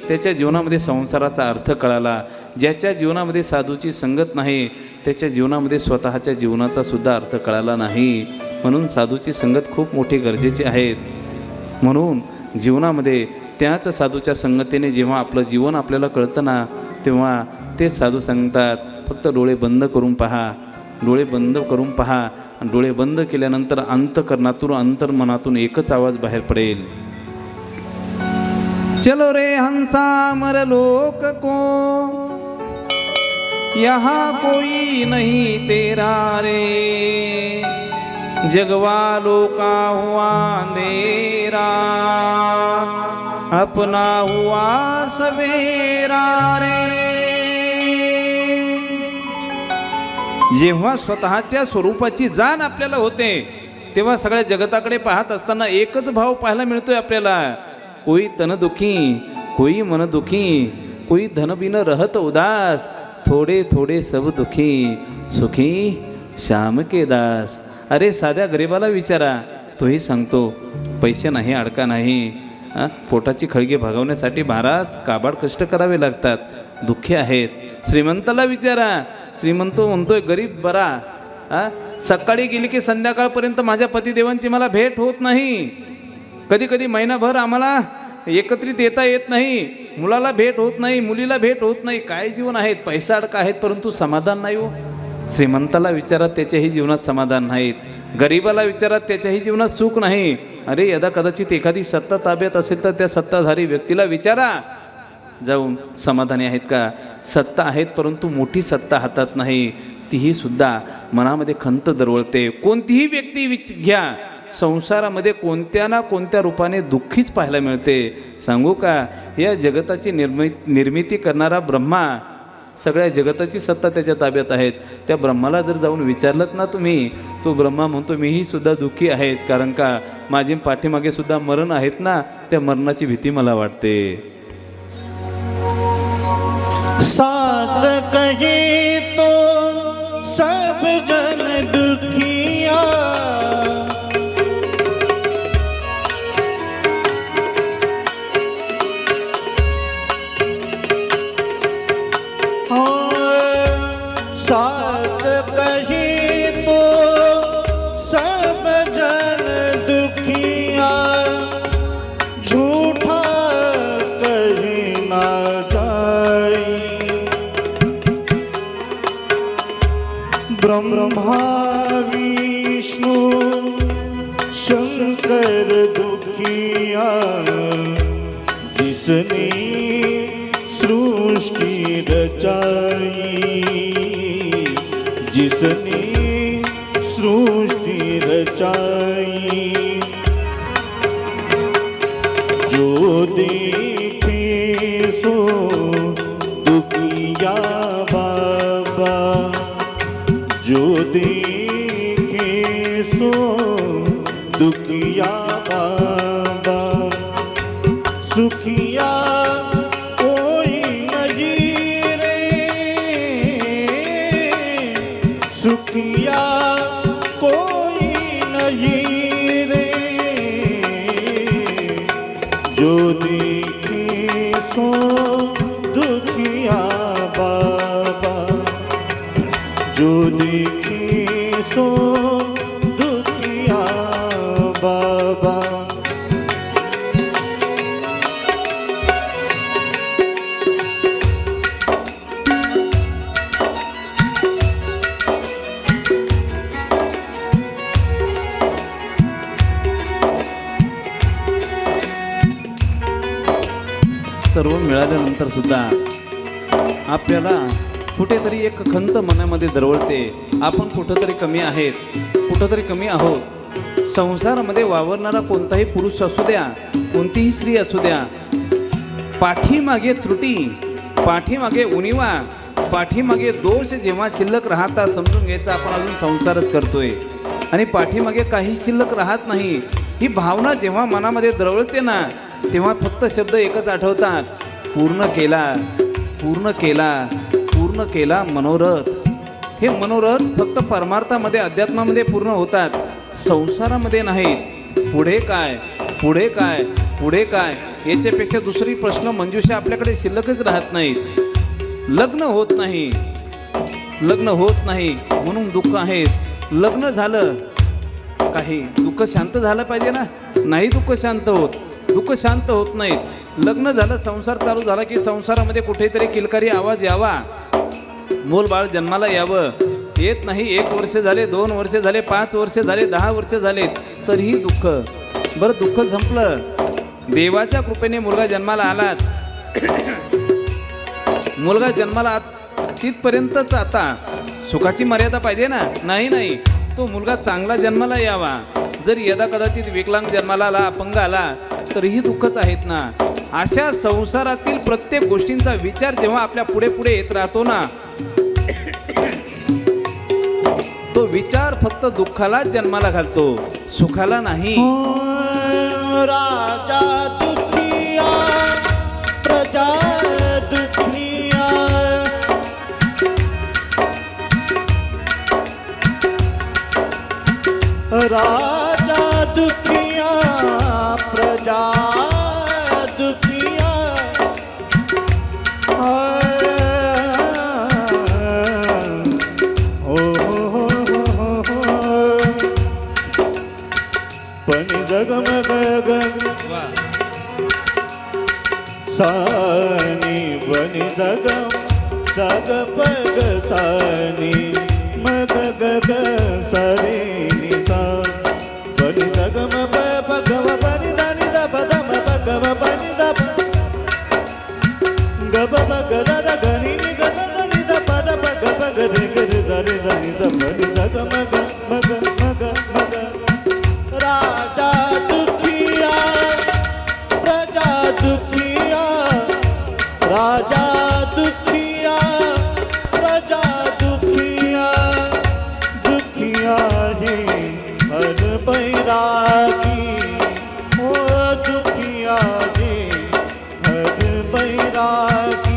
त्याच्या जीवनामध्ये संसाराचा अर्थ कळाला। ज्याच्या जीवनामध्ये साधूची संगत नाही त्याच्या जीवनामध्ये स्वतःच्या जीवनाचा सुद्धा अर्थ कळाला नाही। म्हणून साधूची संगत खूप मोठी गरजेची आहे। म्हणून जीवनामध्ये त्याच साधूच्या संगतीने जेव्हा आपलं जीवन आपल्याला कळतं ना, तेव्हा तेच साधू सांगतात फक्त डोळे बंद करून पहा, डोळे बंद करून पहा। आणि डोळे बंद केल्यानंतर अंतःकरणातून, अंतर्मनातून एकच आवाज बाहेर पडेल, चलो रे हंसा मर लोक को, यहाँ कोई नहीं तेरा रे। जगवालों का हुआ अंधेरा, अपना हुआ सवेरा रे। जेव्हा स्वतःच्या स्वरूपाची जाण आपल्याला होते तेव्हा सगळ्या जगताकडे पाहत असताना एकच भाव पाहायला मिळतोय आपल्याला, कोई तन दुखी कोई मन दुखी, कोई धन बिन रहत उदास, थोडे थोडे सब दुखी सुखी श्याम के दास। अरे साध्या गरिबाला विचारा, तोही सांगतो पैसे नाही, अडका नाही, पोटाची खळगी भागवण्यासाठी महाराज काबाड कष्ट करावे लागतात, दुःखी आहेत। श्रीमंताला विचारा, श्रीमंत म्हणतोय गरीब बरा, सकाळी गेली की संध्याकाळपर्यंत माझ्या पतिदेवांची मला भेट होत नाही, कधी कधी महिनाभर आम्हाला एकत्रित येता येत नाही, मुलाला भेट होत नाही, मुलीला भेट होत नाही। काय जीवन आहेत, पैसा अडका आहेत परंतु समाधान नाही हो। श्रीमंताला विचारा, त्याच्याही जीवनात समाधान नाहीत। गरिबाला विचारा, त्याच्याही जीवनात सुख नाही। अरे यदा कदाचित एखादी सत्ता ताब्यात असेल तर त्या सत्ताधारी व्यक्तीला विचारा जाऊन, समाधानी आहेत का? सत्ता आहेत परंतु मोठी सत्ता हातात नाही, तीही सुद्धा मनामध्ये खंत दरवळते। कोणतीही व्यक्ती घ्या, संसारामध्ये कोणत्या ना कोणत्या रूपाने दुःखीच पाहायला मिळते। सांगू का, या जगताची निर्मिती करणारा ब्रह्मा, सगळ्या जगताची सत्ता त्याच्या ताब्यात आहेत। त्या ब्रह्माला जर जाऊन विचारलत ना तुम्ही, तो ब्रह्मा म्हणतो मीही सुद्धा दुःखी आहेत, कारण का माझी पाठीमागे सुद्धा मरण आहेत ना, त्या मरणाची भीती मला वाटते। साच कहे तो सब जन दुखिया, साच कहे तो सब जन दुखिया, ब्रह्मा विष्णु शंकर दुखिया, जिसने सृष्टि रचाई, जिसने सृष्टि रचाई। जो देखे सो दुखिया बाबा, जो देखे सो दुखिया बाबा। सुखिया कोई नहीं रे, सुखिया कोई नहीं रे, जो देखे सो दुखिया बाबा, जो देखे सो दुखिया बाबा। सर्व मिळाल्यानंतर सुद्धा आपल्याला कुठेतरी एक खंत मनामध्ये दरवळते, आपण कुठंतरी कमी आहेत, कुठंतरी कमी आहोत। संसारामध्ये वावरणारा कोणताही पुरुष असू द्या, कोणतीही स्त्री असू द्या, पाठीमागे त्रुटी, पाठीमागे उणिवा, पाठीमागे दोष जेव्हा शिल्लक राहतात, समजून घ्यायचं आपण अजून संसारच करतोय आणि पाठीमागे काही शिल्लक राहत नाही। ही भावना जेव्हा मनामध्ये दरवळते ना, तेव्हा फक्त शब्द एकच आठवतात, पूर्ण केला, पूर्ण केला, पूर्ण केला मनोरथ। हे मनोरथ फक्त परमार्थामध्ये, अध्यात्मामध्ये पूर्ण होतात, संसारामध्ये नाहीत। पुढे काय, पुढे काय, पुढे काय, याच्यापेक्षा दुसरी प्रश्न मंजुषा आपल्याकडे शिल्लकच राहत नाहीत। लग्न होत नाही, लग्न होत नाही म्हणून दुःख आहे। लग्न झालं, काही दुःख शांत झालं पाहिजे ना, नाही दुःख शांत होत, दुःख शांत होत नाहीत। लग्न झालं, संसार चालू झाला की संसारामध्ये कुठेतरी किलकारी आवाज यावा, मूलबाळ जन्माला यावं, येत नाही। 1 वर्ष झाले, 2 वर्ष झाले, 5 वर्ष झाले, 10 वर्ष झाले, तरीही दुःख। बरं, दुःख संपलं, देवाच्या कृपेने मुलगा जन्माला आलात, मुलगा जन्माला तिथपर्यंतच आता सुखाची मर्यादा पाहिजे ना, नाही नाही, तो मुलगा चांगला जन्माला यावा। जर यदा कदाचित विकलांग जन्माला आला, अपंग आला, तरीही दुःखच आहेत ना। अशा संसारातील प्रत्येक गोष्टींचा विचार जेव्हा आपल्या पुढे पुढे येत राहतो ना, तो विचार फक्त दुःखालाच जन्माला घालतो, सुखाला नाही। राजा दुखिया, प्रजा दुखिया, राजा दुखिया, प्रजा दुखिया। पण जगमग सानी, बनी जगम सग पग सानी, मग गग सरे निसा, बनी जगम पगव बनी दानी दब दम पगव बनी दब गब पग दद गनी गद गनी द पद पग पग रे ग रे रे रे द बनी जगम मग मग मग। राजा दुखिया, प्रजा दुखिया, राजा दुखिया, प्रजा दुखिया। दुखिया जी हर बैरागी, ओ दुखिया जी हर बैरागी।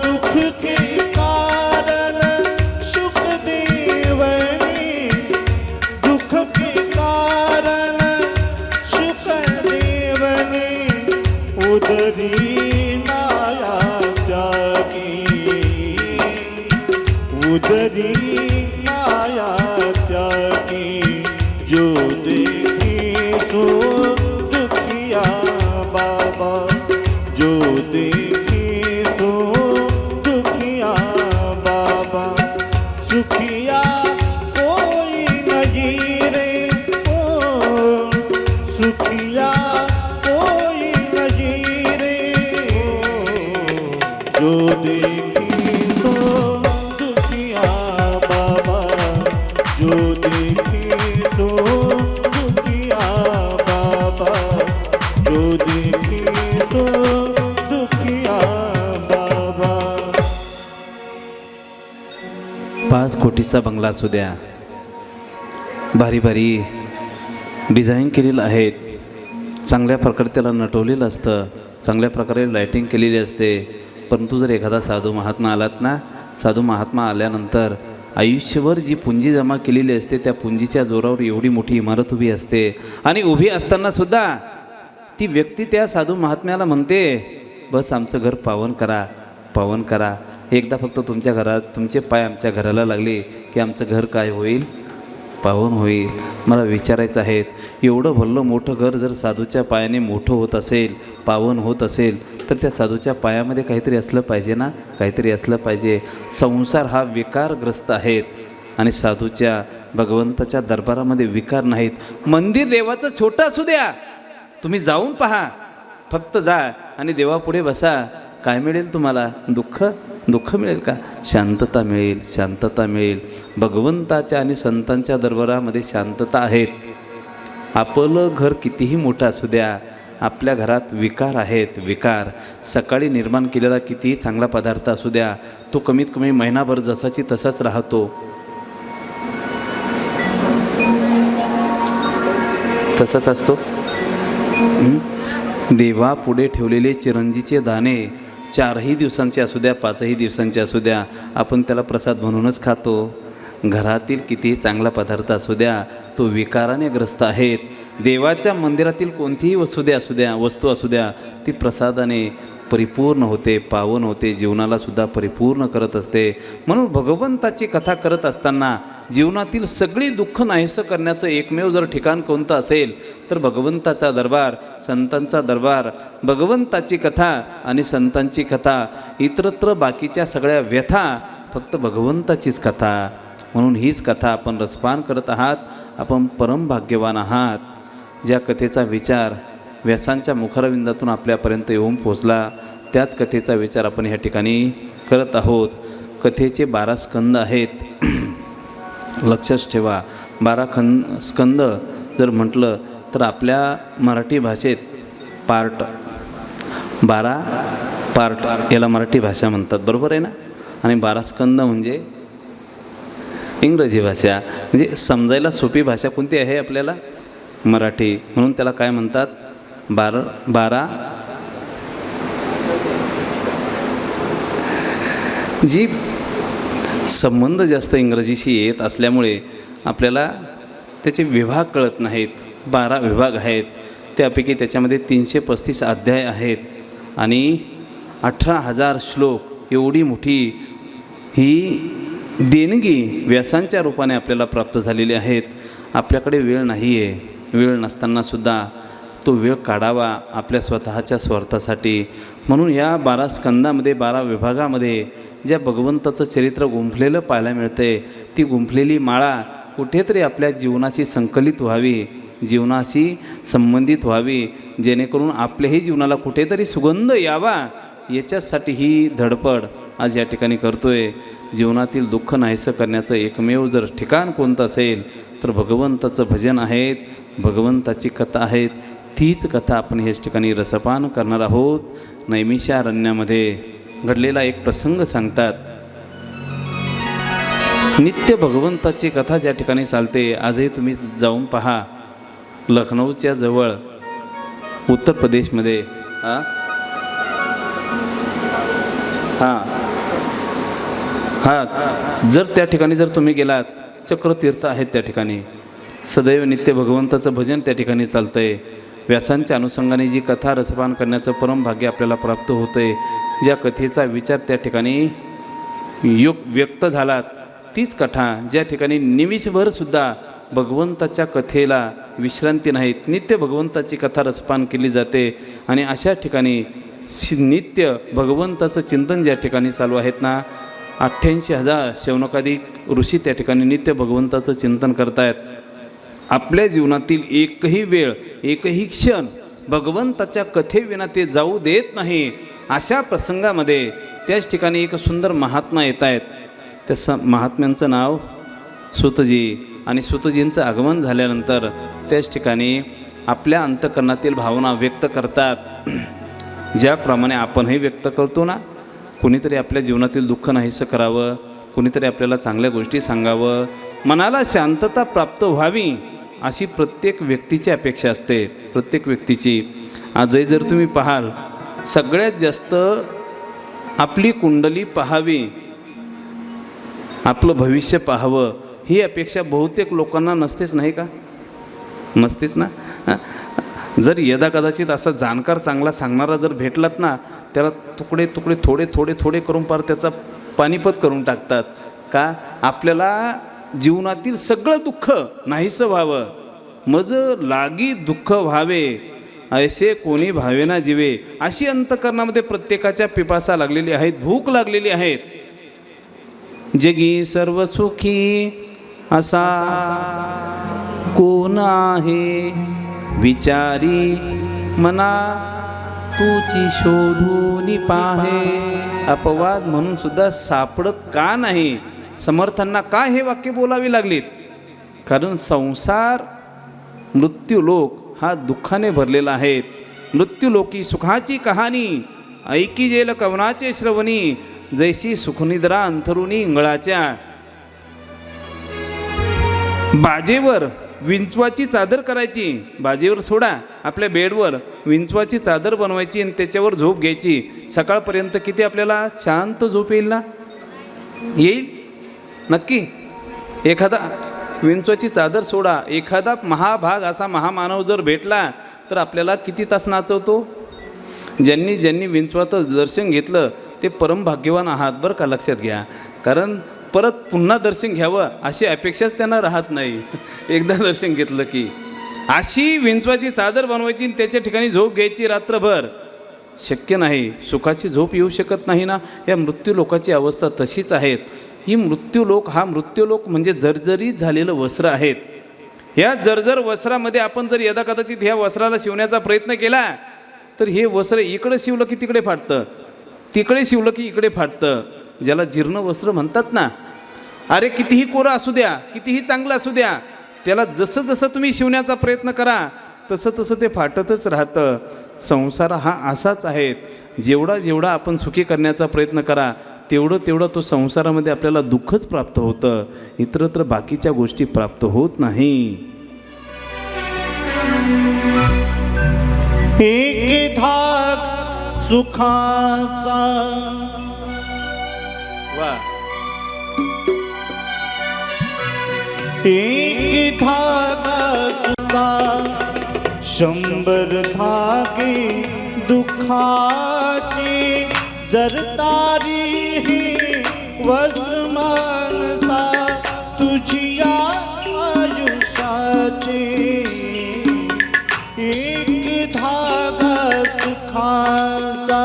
दुख के कारण सुख देवनी, दुख के कारण सुख देवनी, उदरी माया त्यागी, उदरी माया त्यागी। जो देखी तो दुखिया बाबा, जो देखी तो दुखिया बाबा, सुखिया कोई नहीं रे ओ, सुखिया कोई नहीं रे ओ, जो देखी तो दुखिया बाबा, जो देखी तो दुखिया बाबा, जो देखी तो दुखिया बाबा. 5 कोटीचा बंगला असू द्या, भारी भारी डिझाईन केलेलं आहेत, चांगल्या प्रकारे त्याला नटवलेलं असतं, चांगल्या प्रकारे लाईटिंग केलेली असते. परंतु जर एखादा साधू महात्मा आलात ना, साधू महात्मा आल्यानंतर आयुष्यभर जी पुंजी जमा केलेली असते त्या पुंजीच्या जोरावर एवढी मोठी इमारत उभी असते. आणि उभी असतानासुद्धा ती व्यक्ती त्या साधू महात्म्याला म्हणते, बस आमचं घर पावन करा, पावन करा. एकदा फक्त तुमच्या घरात तुमचे पाय आमच्या घराला लागले की आमचं घर काय होईल, पावन होईल. मला विचारायचं आहे, एवढं भरलं मोठं घर जर साधूच्या पायाने मोठं होत असेल, पावन होत असेल, तर त्या साधूच्या पायामध्ये काहीतरी असलं पाहिजे ना, काहीतरी असलं पाहिजे. संसार हा विकारग्रस्त आहेत आणि साधूच्या भगवंताच्या दरबारामध्ये विकार नाहीत. मंदिर देवाचं छोटं असू द्या, तुम्ही जाऊन पहा, फक्त जा आणि देवापुढे बसा. काय मिळेल तुम्हाला? दुःख? दुःख मिळेल का? शांतता मिळेल, शांतता मिळेल. भगवंताच्या आणि संतांच्या दरबारामध्ये शांतता आहेत. आपलं घर कितीही मोठं असू द्या, आपल्या घरात विकार आहेत, विकार. सकाळी निर्माण केलेला कितीही चांगला पदार्थ असू द्या, तो कमीत कमी महिनाभर जसाची तसाच राहतो. तसाच असतो. देवापुढे ठेवलेले चिरंजीचे दाणे 4ही दिवसांचे असू द्या, 5ही दिवसांचे असू द्या, आपण त्याला प्रसाद म्हणूनच खातो. घरातील कितीही चांगला पदार्थ असू द्या, तो विकाराने ग्रस्त आहेत. देवाच्या मंदिरातील कोणतीही वस्तू असू द्या, ती प्रसादाने परिपूर्ण होते, पावन होते, जीवनालासुद्धा परिपूर्ण करत असते. म्हणून भगवंताची कथा करत असताना जीवनातील सगळी दुःख नाहीसं करण्याचं एकमेव जर ठिकाण कोणतं असेल तर भगवंताचा दरबार, संतांचा दरबार. भगवंताची कथा आणि संतांची कथा, इतरत्र बाकीच्या सगळ्या व्यथा, फक्त भगवंताचीच कथा. म्हणून हीच कथा आपण रसपान करत आहात. आपण परम भाग्यवान आहात. ज्या कथेचा विचार व्यासांच्या मुखारविंदातून आपल्यापर्यंत येऊन पोचला, त्याच कथेचा विचार आपण ह्या ठिकाणी करत आहोत. कथेचे 12 स्कंद आहेत. लक्षच ठेवा, 12 स्कंद जर म्हटलं तर आपल्या मराठी भाषेत 12 पार्ट याला मराठी भाषा म्हणतात, बरोबर आहे ना. आणि 12 स्कंद म्हणजे इंग्रजी भाषा. म्हणजे समजायला सोपी भाषा कोणती आहे आपल्याला? मराठी. म्हणून त्याला काय म्हणतात? 12. जी संबंध जास्त इंग्रजीशी येत असल्यामुळे आपल्याला त्याचे विभाग कळत नाहीत. 12 विभाग आहेत. त्यापैकी त्याच्यामध्ये 335 अध्याय आहेत आणि 18,000 श्लोक. एवढी मोठी ही देणगी व्यासांच्या रूपाने आपल्याला प्राप्त झालेली आहेत. आपल्याकडे वेळ नाही आहे. वेळ नसतानासुद्धा तो वेळ काढावा आपल्या स्वतःच्या स्वार्थासाठी. म्हणून या 12 स्कंदामध्ये, 12 विभागामध्ये ज्या भगवंताचं चरित्र गुंफलेलं पाहायला मिळते, ती गुंफलेली माळा कुठेतरी आपल्या जीवनाशी संकलित व्हावी, जीवनाशी संबंधित व्हावी, जेणेकरून आपल्याही जीवनाला कुठेतरी सुगंध यावा, याच्यासाठी ही धडपड आज या ठिकाणी करतो आहे. जीवनातील दुःख नाहीसं करण्याचं एकमेव जर ठिकाण कोणतं असेल तर भगवंताचं भजन आहेत, भगवंताची कथा आहेत. तीच कथा आपण ह्याच ठिकाणी रसपान करणार आहोत. नैमिषारण्यामध्ये घडलेला एक प्रसंग सांगतात. नित्य भगवंताची कथा ज्या ठिकाणी चालते, आजही तुम्ही जाऊन पहा, लखनौच्या जवळ उत्तर प्रदेशमध्ये जर त्या ठिकाणी जर तुम्ही गेलात, चक्रतीर्थ आहेत त्या ठिकाणी. सदैव नित्य भगवंताचं भजन त्या ठिकाणी चालतं आहे. व्यासांच्या अनुषंगाने जी कथा रसपान करण्याचं परम भाग्य आपल्याला प्राप्त होतं आहे, ज्या कथेचा विचार त्या ठिकाणी व्यक्त झाला, तीच कथा ज्या ठिकाणी निमिषभरसुद्धा भगवंताच्या कथेला विश्रांती नाहीत. नित्य भगवंताची कथा रसपान केली जाते आणि अशा ठिकाणी नित्य भगवंताचं चिंतन ज्या ठिकाणी चालू आहेत ना, 88,000 शौनकाधिक ऋषी त्या ठिकाणी नित्य भगवंताचं चिंतन करतायत. आपल्या जीवनातील एकही वेळ, एकही क्षण भगवंताच्या कथेविना ते जाऊ देत नाही. अशा प्रसंगामध्ये त्याच ठिकाणी एक सुंदर महात्मा येत आहेत. त्या महात्म्यांचं नाव सुतजी. आणि सुतजींचं आगमन झाल्यानंतर त्याच ठिकाणी आपल्या अंतःकरणातील भावना व्यक्त करतात. ज्याप्रमाणे आपणही व्यक्त करतो ना, कुणीतरी आपल्या जीवनातील दुःख नाहीसं करावं, कुणीतरी आपल्याला चांगल्या गोष्टी सांगावं, मनाला शांतता प्राप्त व्हावी, अशी प्रत्येक व्यक्तीची अपेक्षा असते. प्रत्येक व्यक्तीची. आजही जर तुम्ही पाहाल, सगळ्यात जास्त आपली कुंडली पाहावी, आपलं भविष्य पाहावं, ही अपेक्षा बहुतेक लोकांना नसतेच, नाही का? नसतेच ना. जर यदा कदाचित असा जाणकार चांगला सांगणारा जर भेटलात ना, त्याला तुकडे तुकडे थोडे थोडे थोडे करून पार त्याचा पानिपत करून टाकतात. का? आपल्याला जीवनातील सगळं दुःख नाहीसं व्हावं. मज लागी दुःख व्हावे ऐसे कोणी भावेना जीवे, अशी अंतःकरणामध्ये प्रत्येकाच्या पिपासा लागलेली आहेत, भूक लागलेली आहेत. जगी सर्व सुखी असा कोण आहे, विचारी मना तुची शोधून पाहे. अपवाद म्हणून सुद्धा सापडत का नाही? समर्थांना का हे वाक्य बोलावी लागलीत? कारण संसार, मृत्यूलोक हा दुःखाने भरलेला आहे. मृत्यूलोकी सुखाची कहाणी ऐकी जेल कवनाचे श्रवणी, जैसी सुखनिद्रा अंथरुणी इंगळाच्या. बाजेवर विंचवाची चादर करायची, बाजेवर सोडा, आपल्या बेडवर विंचवाची चादर बनवायची आणि त्याच्यावर झोप घ्यायची. सकाळपर्यंत किती आपल्याला शांत झोप येईल ना? येईल नक्की. एखादा विंचवाची चादर सोडा, एखादा महाभाग असा महामानव जर भेटला तर आपल्याला किती तास नाचवतो. ज्यांनी ज्यांनी विंचवाचं दर्शन घेतलं ते परम भाग्यवान आहात बरं का, लक्षात घ्या. कारण परत पुन्हा दर्शन घ्यावं अशी अपेक्षाच त्यांना राहत नाही. एकदा दर्शन घेतलं की अशी विंचवाची चादर बनवायची आणि त्याच्या ठिकाणी झोप घ्यायची रात्रभर. शक्य नाही, सुखाची झोप येऊ शकत नाही ना. या मृत्यूलोकाची अवस्था तशीच आहेत. ही मृत्यूलोक, हा मृत्यूलोक म्हणजे जर्जरीत झालेलं वस्त्र आहेत. ह्या जर्जर वस्त्रामध्ये आपण जर यदा कदाचित ह्या वस्त्राला शिवण्याचा प्रयत्न केला तर हे वस्त्र इकडे शिवलं की तिकडे फाटतं, तिकडे शिवलं की इकडे फाटतं. ज्याला जीर्ण वस्त्र म्हणतात ना. अरे कितीही कोरं असू द्या, कितीही चांगलं असू द्या, त्याला जसं जसं तुम्ही शिवण्याचा प्रयत्न करा तसं तसं ते फाटतच राहतं. संसार हा असाच आहे. जेवढा जेवढा आपण सुखी करण्याचा प्रयत्न करा तेवढं तेवढं तो संसारामध्ये आपल्याला दुःखच प्राप्त होतं. इतरत्र बाकीच्या गोष्टी प्राप्त होत नाही. एक धाग सुखाचा वा. एक धागा सुखा 100 धागे दुःखाचे. जर तारी ही वस्त्र मानसा तुझी आयुष्याचे. एक धागा सुखाचा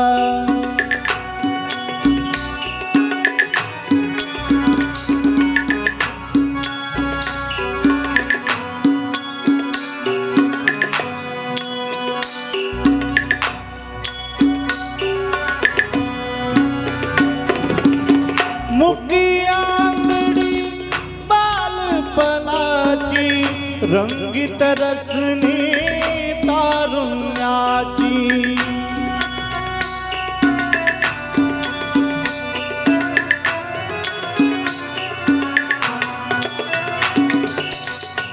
रंगीत रसने तारुण्याची.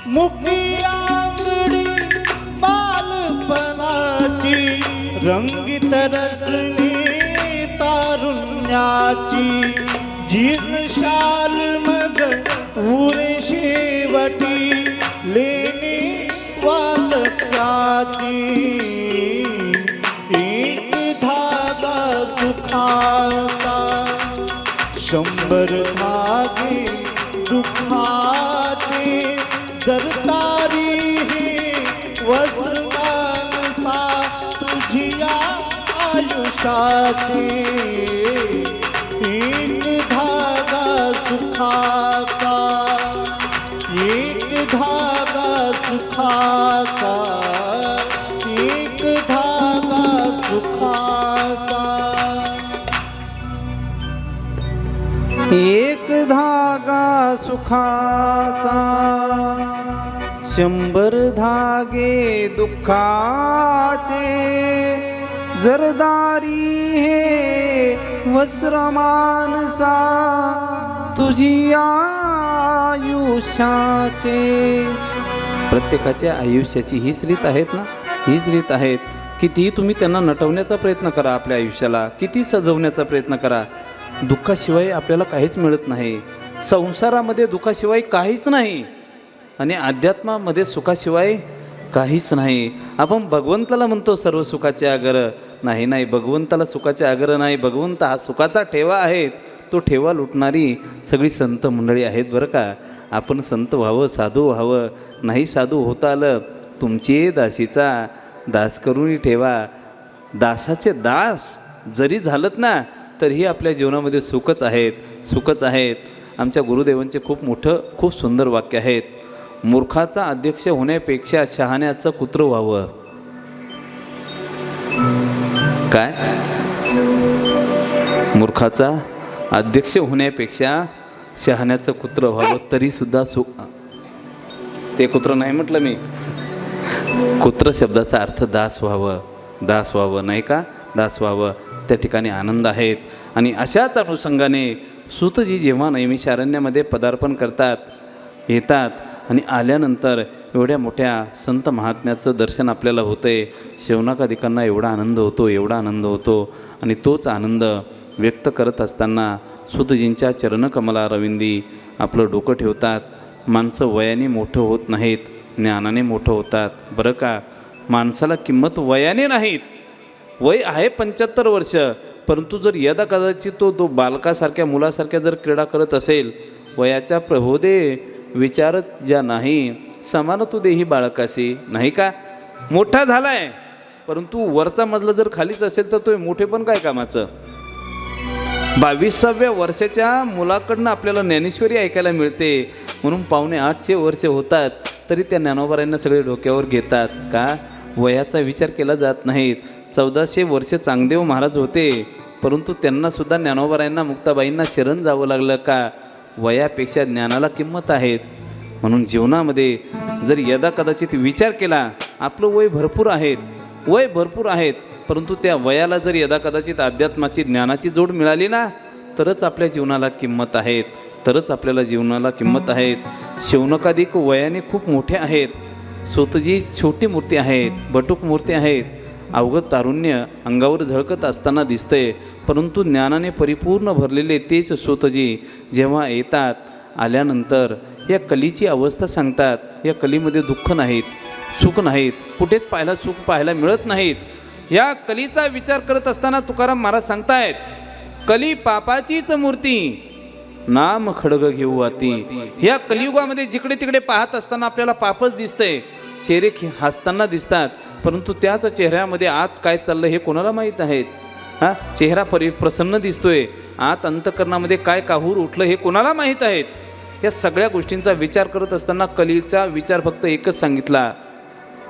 मुकी आंगडी बालपणाची, रंगीत रसने तारुण्याची. जीर्ण शाल मग उरे शेवटी लेणी वालक्याची. एक धागा सुखाचा 100 धागे दुःखाचे. जर तारी हे वस्त्र मानसा तुझिया आयुष्याचे एक धागा सुखाचा एक धागा सुखाचा एक धागा सुखाचा एक धागा सुखाचा 100 धागे दुःखाचे जरदारी हे वस्त्र मानसा तुझी आयुष्याचे. प्रत्येकाच्या आयुष्याची हीच रीत आहेत ना, हीच रीत आहेत. कितीही तुम्ही त्यांना नटवण्याचा प्रयत्न करा, आपल्या आयुष्याला किती सजवण्याचा प्रयत्न करा, दुःखाशिवाय आपल्याला काहीच मिळत नाही. संसारामध्ये दुःखाशिवाय काहीच नाही आणि अध्यात्मामध्ये सुखाशिवाय काहीच नाही. आपण भगवंताला म्हणतो सर्व सुखाचे आगर, नाही नाही, भगवंताला सुखाचे आगर नाही. भगवंत हा सुखाचा ठेवा आहे. तो ठेवा लुटणारी सगळी संत मंडळी आहेत बरं का. आपण संत व्हावं, साधू व्हावं, नाही साधू होता आलं तुमचे दासीचा दास करून ठेवा. दासाचे दास जरी झालत ना तरीही आपल्या जीवनामध्ये सुखच आहेत, सुखच आहेत. आमच्या गुरुदेवांचे खूप मोठं खूप सुंदर वाक्य आहेत. मूर्खाचा अध्यक्ष होण्यापेक्षा शहाण्याचं कुत्र व्हावं. काय? मूर्खाचा अध्यक्ष होण्यापेक्षा शहाण्याचं कुत्र व्हावं तरीसुद्धा सुख. ते कुत्र नाही म्हटलं मी, कुत्र शब्दाचा अर्थ दास व्हावं, दास व्हावं, नाही का, दास व्हावं. त्या ठिकाणी आनंद आहेत. आणि अशाच अनुषंगाने सूतजी जेव्हा नैमिषारण्यामध्ये पदार्पण करतात, येतात आणि आल्यानंतर एवढ्या मोठ्या संत महात्म्याचं दर्शन आपल्याला होतंय. शौनकादिकांना एवढा आनंद होतो, एवढा आनंद होतो. आणि तोच आनंद व्यक्त करत असताना सूतजींच्या चरणकमलारविंदी आपलं डोकं ठेवतात. माणसं वयाने मोठं होत नाहीत, ज्ञानाने मोठं होतात बरं का. माणसाला किंमत वयाने नाहीत. वय आहे 75 वर्ष, परंतु जर यदा कदाचित तो बालकासारख्या मुलासारख्या जर क्रीडा करत असेल, वयाच्या प्रभोदे विचारत ज्या नाही समान तू देही बाळकाशी, नाही का. मोठा झालाय परंतु वरचा मजला जर खालीच असेल तर तो मोठे पण काय कामाचं. 22व्या वर्षाच्या मुलाकडनं आपल्याला ज्ञानेश्वरी ऐकायला मिळते. म्हणून 750 वर्ष होतात तरी त्या ज्ञानोबारांना सगळे डोक्यावर घेतात का. वयाचा विचार केला जात नाहीत. 1400 वर्ष चांगदेव महाराज होते, परंतु त्यांनासुद्धा ज्ञानोबारांना मुक्ताबाईंना शरण जावं लागलं का. वयापेक्षा ज्ञानाला किंमत आहेत. म्हणून जीवनामध्ये जर यदा कदाचित विचार केला, आपलं वय भरपूर आहेत, वय भरपूर आहेत, परंतु त्या वयाला जर यदा कदाचित अध्यात्माची ज्ञानाची जोड मिळाली ना तरच आपल्या जीवनाला किंमत आहेत, तरच आपल्याला जीवनाला किंमत आहेत. शौनकादिक वयाने खूप मोठे आहेत. सूतजी छोटी मूर्ती आहेत, बटूक मूर्ती आहेत. अवघत तारुण्य अंगावर झळकत असताना दिसतंय, परंतु ज्ञानाने परिपूर्ण भरलेले तेच सूतजी जेव्हा येतात, आल्यानंतर या कलीची अवस्था सांगतात. या कलीमध्ये दुःख नाहीत, सुख नाहीत, कुठेच सुख पाहायला मिळत नाहीत. या कलीचा विचार करत असताना तुकाराम महाराज सांगतायत, कली पापाचीच मूर्ती नाम खडग घेऊ आती. या कलियुगामध्ये जिकडे तिकडे पाहत असताना आपल्याला पापच दिसतंय. चेहरे हसताना दिसतात, परंतु त्याच चेहऱ्यामध्ये आत काय चाललं हे कोणाला माहीत आहेत. चेहरा प्रसन्न दिसतोय, आत अंतकरणामध्ये काय काहूर उठलं हे कोणाला माहीत आहेत. या सगळ्या गोष्टींचा विचार करत असताना कलीचा विचार फक्त एकच सांगितला,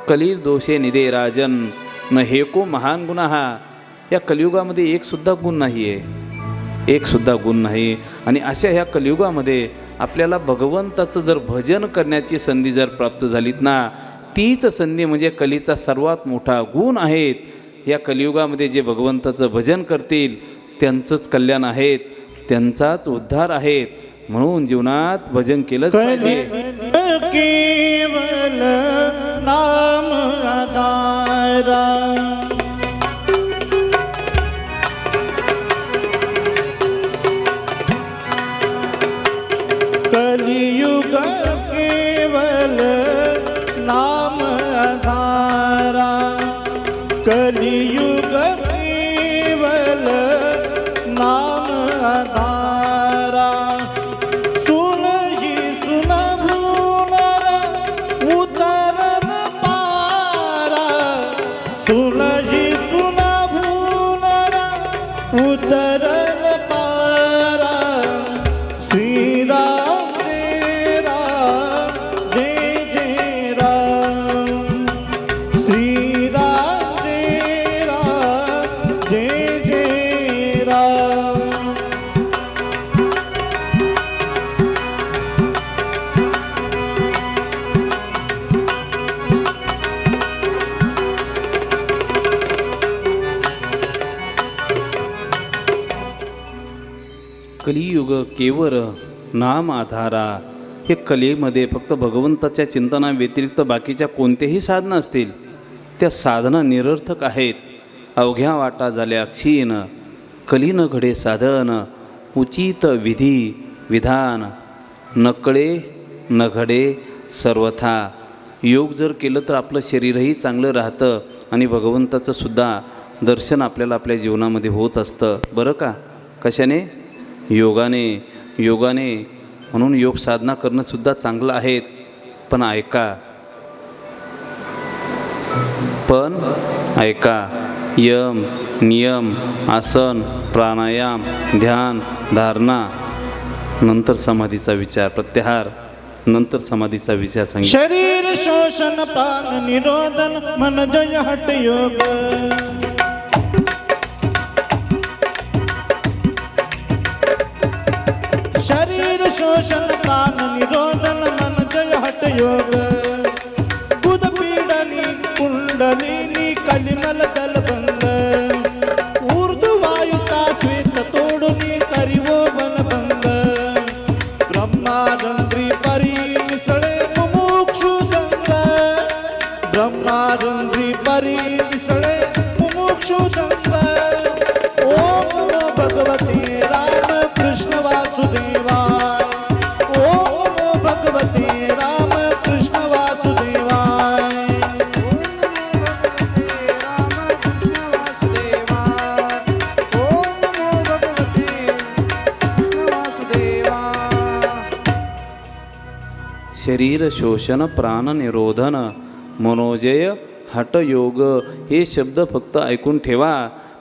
कली दोषे निदे राजन न हेको महान गुन्हा. हा या कलियुगामध्ये एकसुद्धा गुण नाही आहे, एकसुद्धा गुण नाही. आणि अशा ह्या कलियुगामध्ये आपल्याला भगवंताचं जर भजन करण्याची संधी जर प्राप्त झालीत ना, तीच संधी म्हणजे कलीचा सर्वात मोठा गुण आहेत. या कलियुगामध्ये जे भगवंताचं भजन करतील त्यांचंच कल्याण आहेत, त्यांचाच उद्धार आहेत. म्हणून जीवनात भजन केलंच पाहिजे. केवल नाम आधारा कलियुग केवल नाम आधारा कलियुग केवल नाम आधारा सुन ही सुन भूनर उतरल पारा श्रीराम जय राम जय जय राम श्रीराम जय राम जय जय राम कलियुग केवळ नाम आधारा. हे कलेमध्ये फक्त भगवंताच्या चिंतनाव्यतिरिक्त बाकीच्या कोणतेही साधनं असतील त्या साधना निरर्थक आहेत. अवघ्या वाटा झाल्या क्षीण, कली न घडे साधन, उचित विधी विधान, नकळे न घडे सर्वथा. योग जर केलं तर आपलं शरीरही चांगलं राहतं आणि भगवंताचं सुद्धा दर्शन आपल्याला आपल्या जीवनामध्ये होत असतं. बरं का? कशाने? योगाने. म्हणून योग साधना करणंसुद्धा चांगलं आहे. पण ऐका यम नियम आसन प्राणायाम ध्यान धारणा नंतर समाधीचा विचार प्रत्याहार नंतर समाधीचा विचार सांगितला. शरीर शोषण प्राण निरोधन मन जय हट योग शरीर शोषण प्राण निरोधन मन जय हट योग बुध पीडनी कुंडलिनी कलिमल दलभंग ऊर्ध्ववायुता श्वेत तोडुनी करिवो बनभंग ब्रह्मारंध्री परी मिसळे मुमुक्षु संग ब्रह्मारंध्री परी मिसळे मुमुक्षु संग ओम नमो भगवते राम कृष्ण वासुदेवाय ओम नमो भगवते राम कृष्ण वासुदेवाय शरीर शोषण प्राण निरोधन मनोजय हठयोग हे शब्द फक्त ऐकून ठेवा.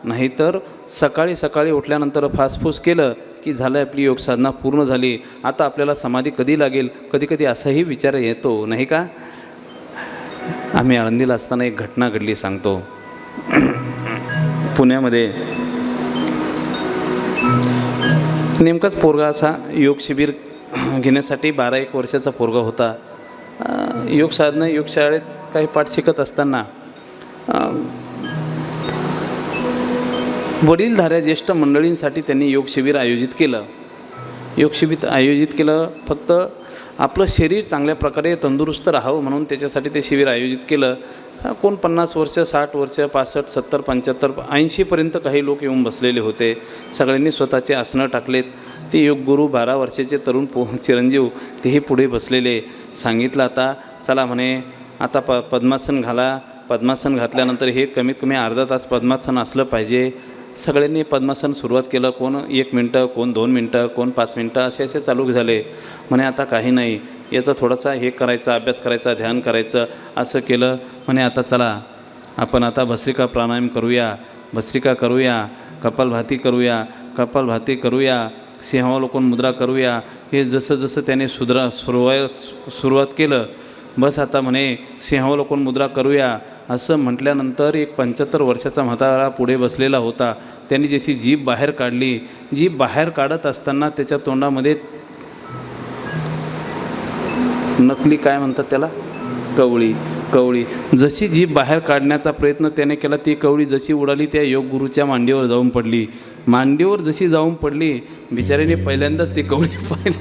नाहीतर सकाळी सकाळी उठल्यानंतर फासफूस केलं की झालं आपली योग साधना पूर्ण झाली. आता आपल्याला समाधी कधी लागेल कधी कधी असाही विचार येतो नाही का? आम्ही आळंदीला असताना एक घटना घडली सांगतो. पुण्यामध्ये नेमकाच पोरगा असा योग शिबिर घेण्यासाठी 12-1 वर्षाचा पोरगा होता. योग साधना योग शाळेत काही पाठ शिकत असताना वडीलधाऱ्या ज्येष्ठ मंडळींसाठी त्यांनी योग शिबिर आयोजित केलं. योग शिबिर आयोजित केलं फक्त आपलं शरीर चांगल्या प्रकारे तंदुरुस्त राहावं म्हणून त्याच्यासाठी ते शिबिर आयोजित केलं. कोण 50 वर्ष 60 वर्ष 65 70 75 80पर्यंत काही लोक येऊन बसलेले होते. सगळ्यांनी स्वतःचे आसनं टाकलेत. ते योग गुरु 12 वर्षाचे तरुण चिरंजीव तेही पुढे बसलेले. सांगितलं आता चला म्हणे आता पद्मासन घाला. पद्मासन घातल्यानंतर हे कमीत कमी अर्धा तास पद्मासन असलं पाहिजे. सगळ्यांनी पद्मासन सुरुवात केलं. कोण 1 मिनटं कोण 2 मिनटं कोण 5 मिनटं असे चालू झाले. म्हणे आता काही नाही याचा थोडासा हे करायचा अभ्यास करायचा ध्यान करायचं असं केलं. म्हणे आता चला आपण आता भस्त्रिका प्राणायाम करूया भस्त्रिका करूया कपालभाती करूया सिंहावलोकन मुद्रा करूया. हे जसं जसं त्याने सुरुवात केलं. बस आता म्हणे सिंहावलोकन मुद्रा करूया असं म्हटल्यानंतर एक 75 वर्षाचा म्हातारा पुढे बसलेला होता. त्यांनी जशी जीभ बाहेर काढली. जीभ बाहेर काढत असताना त्याच्या तोंडामध्ये नकली काय म्हणतात त्याला कवळी जशी जीभ बाहेर काढण्याचा प्रयत्न त्याने केला ती कवळी जशी उडाली त्या योगगुरूच्या मांडीवर जाऊन पडली. मांडीवर जशी जाऊन पडली बिचाऱ्याने पहिल्यांदाच ती कवळी पाहिली.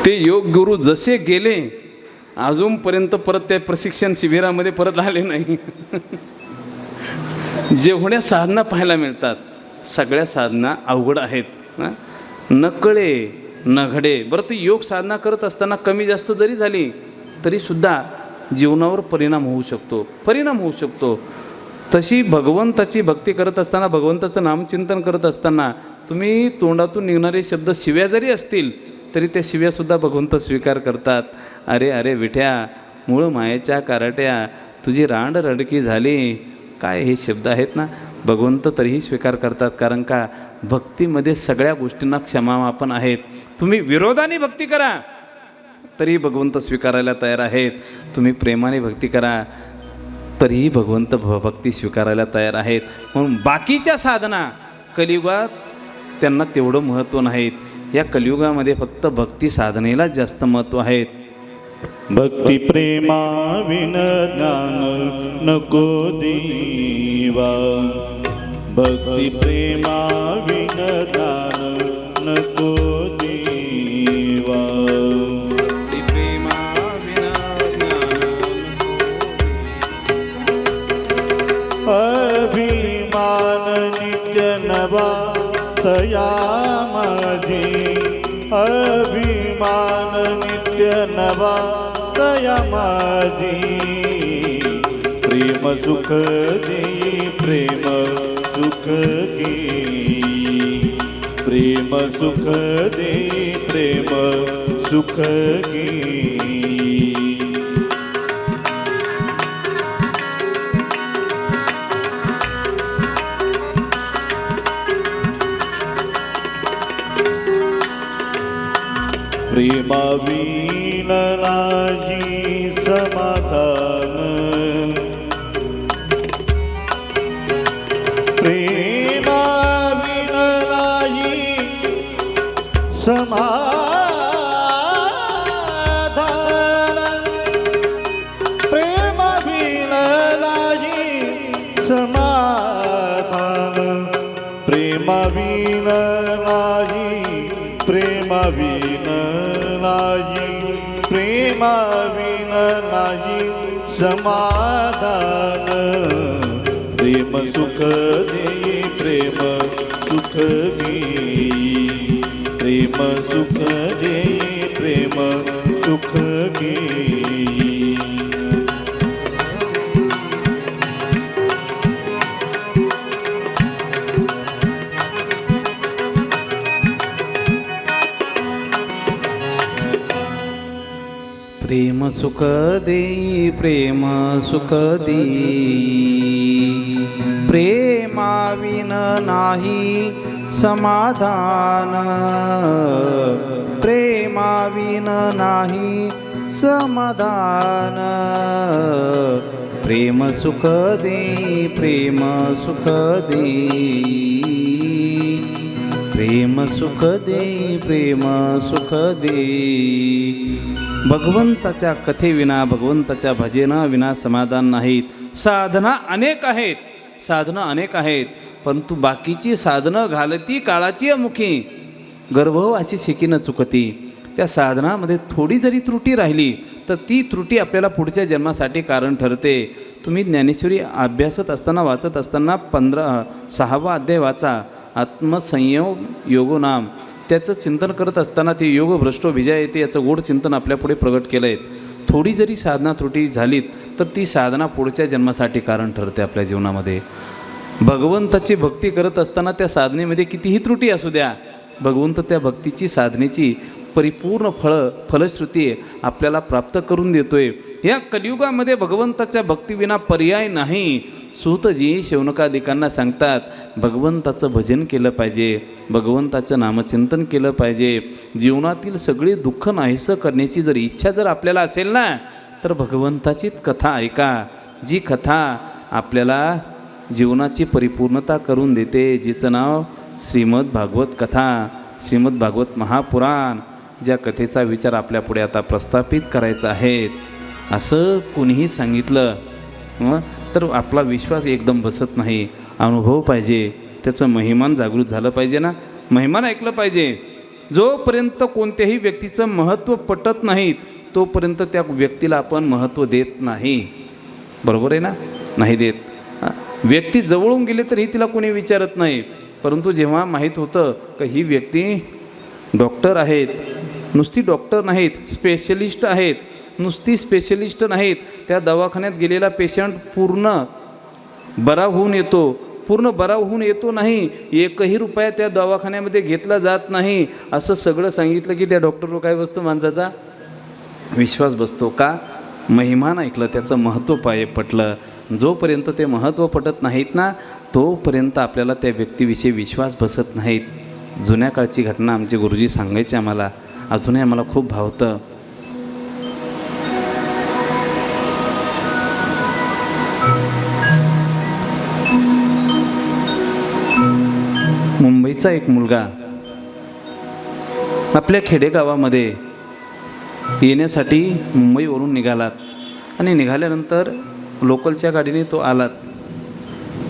ते योगगुरू जसे गेले अजूनपर्यंत परत त्या प्रशिक्षण शिबिरामध्ये परत आले नाही. जेवढ्या साधना पाहायला मिळतात सगळ्या साधना अवघड आहेत. नकळे न घडे. बरं ती योग साधना करत असताना कमी जास्त जरी झाली तरीसुद्धा जीवनावर परिणाम होऊ शकतो. तशी भगवंताची भक्ती करत असताना भगवंताचं नामचिंतन करत असताना तुम्ही तोंडातून निघणारे शब्द शिव्या जरी असतील तरी त्या शिव्यासुद्धा भगवंत स्वीकार करतात. अरे विठ्या मूळ मायेच्या कारट्या तुझी रांड रडकी झाली. काय हे शब्द आहेत ना. भगवंत तरीही स्वीकार करतात. कारण का भक्तीमध्ये सगळ्या गोष्टींना क्षमामापन आहेत. तुम्ही विरोधाने भक्ती करा तरी भगवंत स्वीकारायला तयार आहेत. तुम्ही प्रेमाने भक्ती करा तरीही भगवंत भक्ती स्वीकारायला तयार आहेत. म्हणून बाकीच्या साधना कलियुगात त्यांना तेवढं महत्त्व नाहीत. या कलियुगामध्ये फक्त भक्ती साधनेलाच जास्त महत्त्व आहेत. भक्ती प्रेमा विन ज्ञान नको देवा, भक्ती प्रेमा विन ज्ञान नको देवा. अभिमान नित्य नवा तया माझी, अभिमान नित्य नवा तया माझी. प्रेम सुख देई प्रेम सुख घेई, प्रेम सुख देई प्रेम सुख घेई. प्रेमाविन राजी समाधान, प्रेमाविन राजी समाधान, प्रेमाविन राजी समाधान, प्रेमाविन राजी प्रेमाविन नाही, प्रेमाविन नाही समाधान. प्रेम सुख देई प्रेम सुख घेई, प्रेम सुख देई प्रेम सुख घेई. प्रेम सुख देई प्रेम सुख देई, प्रेमाविन नाही समाधान, प्रेमाविन नाही समाधान. प्रेम सुख देई प्रेम सुख देई, प्रेम सुख देई प्रेम सुख देई. भगवंताच्या कथेविना भगवंताच्या भजनाविना समाधान नाहीत. साधना अनेक आहेत, साधनं अनेक आहेत, परंतु बाकीची साधनं घालती काळाची अमुखी, गर्भवासी शिकीनं चुकती. त्या साधनामध्ये थोडी जरी त्रुटी राहिली तर ती त्रुटी आपल्याला पुढच्या जन्मासाठी कारण ठरते. तुम्ही ज्ञानेश्वरी अभ्यासत असताना वाचत असताना 6वा अध्याय वाचा, आत्मसंयम योगो नाम. त्याचं चिंतन करत असताना ते योग भ्रष्टो विजय येते याचं गोड चिंतन आपल्यापुढे प्रगट केलं आहे. थोडी जरी साधना त्रुटी झालीत तर ती साधना पुढच्या जन्मासाठी कारण ठरते आपल्या जीवनामध्ये. भगवंताची भक्ती करत असताना त्या साधनेमध्ये कितीही त्रुटी असू द्या, भगवंत त्या भक्तीची साधनेची परिपूर्ण फलश्रुती आपल्याला प्राप्त करून देतोय. या कलियुगामध्ये भगवंताच्या भक्तीविना पर्याय नाही. सूतजी शौनकादिकांना सांगतात भगवंताचं भजन केलं पाहिजे, भगवंताचं नामचिंतन केलं पाहिजे. जीवनातील सगळी दुःख नाहीसं करण्याची जर इच्छा जर आपल्याला असेल ना तर भगवंताचीच कथा ऐका, जी कथा आपल्याला जीवनाची परिपूर्णता करून देते, जिचं नाव श्रीमद भागवत कथा, श्रीमद भागवत महापुराण. ज्या कथेचा विचार आपल्यापुढे आता प्रस्थापित करायचा आहे, असं कोणीही सांगितलं तर आपला विश्वास एकदम बसत नाही. अनुभव पाहिजे, त्याचं महिमान जागृत झालं पाहिजे ना, महिमान ऐकलं पाहिजे. जोपर्यंत कोणत्याही व्यक्तीचं महत्त्व पटत नाहीत तोपर्यंत त्या व्यक्तीला आपण महत्त्व देत नाही. बरोबर आहे ना, नाही देत. व्यक्ती जवळून गेले तरी तिला कोणी विचारत नाही, परंतु जेव्हा माहीत होतं की ही व्यक्ती डॉक्टर आहेत, नुसती डॉक्टर नाहीत, स्पेशलिस्ट आहेत, नुसती स्पेशलिस्ट नाहीत, त्या दवाखान्यात गेलेला पेशंट पूर्ण बरा होऊन येतो, पूर्ण बरा होऊन येतो नाही, एकही रुपया त्या दवाखान्यामध्ये घेतला जात नाही, असं सगळं सांगितलं की त्या डॉक्टरवर काय बसतो, माणसाचा विश्वास बसतो. का? महिमान ऐकलं, त्याचं महत्त्व पटलं. जोपर्यंत ते महत्त्व पटत नाहीत ना तोपर्यंत आपल्याला त्या व्यक्तीविषयी विश्वास बसत नाहीत. जुन्या काळची घटना आमचे गुरुजी सांगायचे आम्हाला, अजूनही आम्हाला खूप भावतं. मुंबईचा एक मुलगा आपल्या खेडेगावामध्ये येण्यासाठी मुंबईवरून निघालात आणि निघाल्यानंतर लोकलच्या गाडीने तो आलात.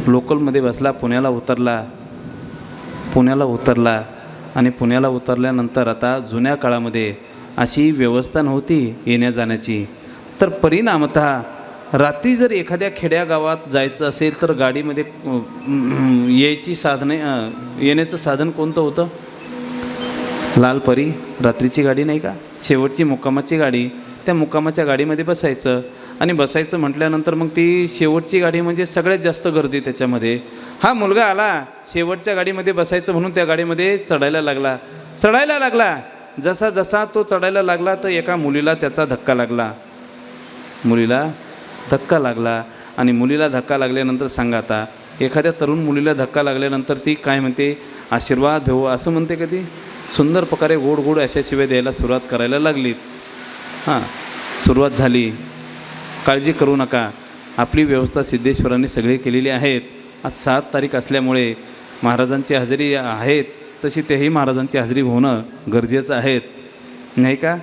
लोकलमध्ये बसला, पुण्याला उतरला आणि पुण्याला उतरल्यानंतर आता जुन्या काळामध्ये अशी व्यवस्था नव्हती येण्या जाण्याची. तर परिणामतः रात्री जर एखाद्या खेड्यागावात जायचं असेल तर गाडीमध्ये येण्याचं साधन कोणतं होतं? लालपरी, रात्रीची गाडी नाही का, शेवटची मुक्कामाची गाडी. त्या मुक्कामाच्या गाडीमध्ये बसायचं आणि बसायचं म्हटल्यानंतर मग ती शेवटची गाडी म्हणजे सगळ्यात जास्त गर्दी त्याच्यामध्ये. हा मुलगा आला, शेवटच्या गाडीमध्ये बसायचं म्हणून त्या गाडीमध्ये चढायला लागला. जसा जसा तो चढायला लागला तर एका मुलीला त्याचा धक्का लागला. मुलीला धक्का लागल्यानंतर सांगा आता, एखाद्या तरुण मुलीला धक्का लागल्यानंतर ती काय म्हणते? आशीर्वाद भेव असं म्हणते का? ती सुंदर प्रकारे गोड अशा शिवाय द्यायला सुरुवात करायला लागलीत. सुरुवात झाली. काळजी करू नका, आपली व्यवस्था सिद्धेश्वरांनी सगळी केलेली आहेत. आज 7 तारीख असल्यामुळे महाराजांची हजेरी आहेत, तशी तेही महाराजांची हजेरी होणं गरजेचं आहे, नाही का?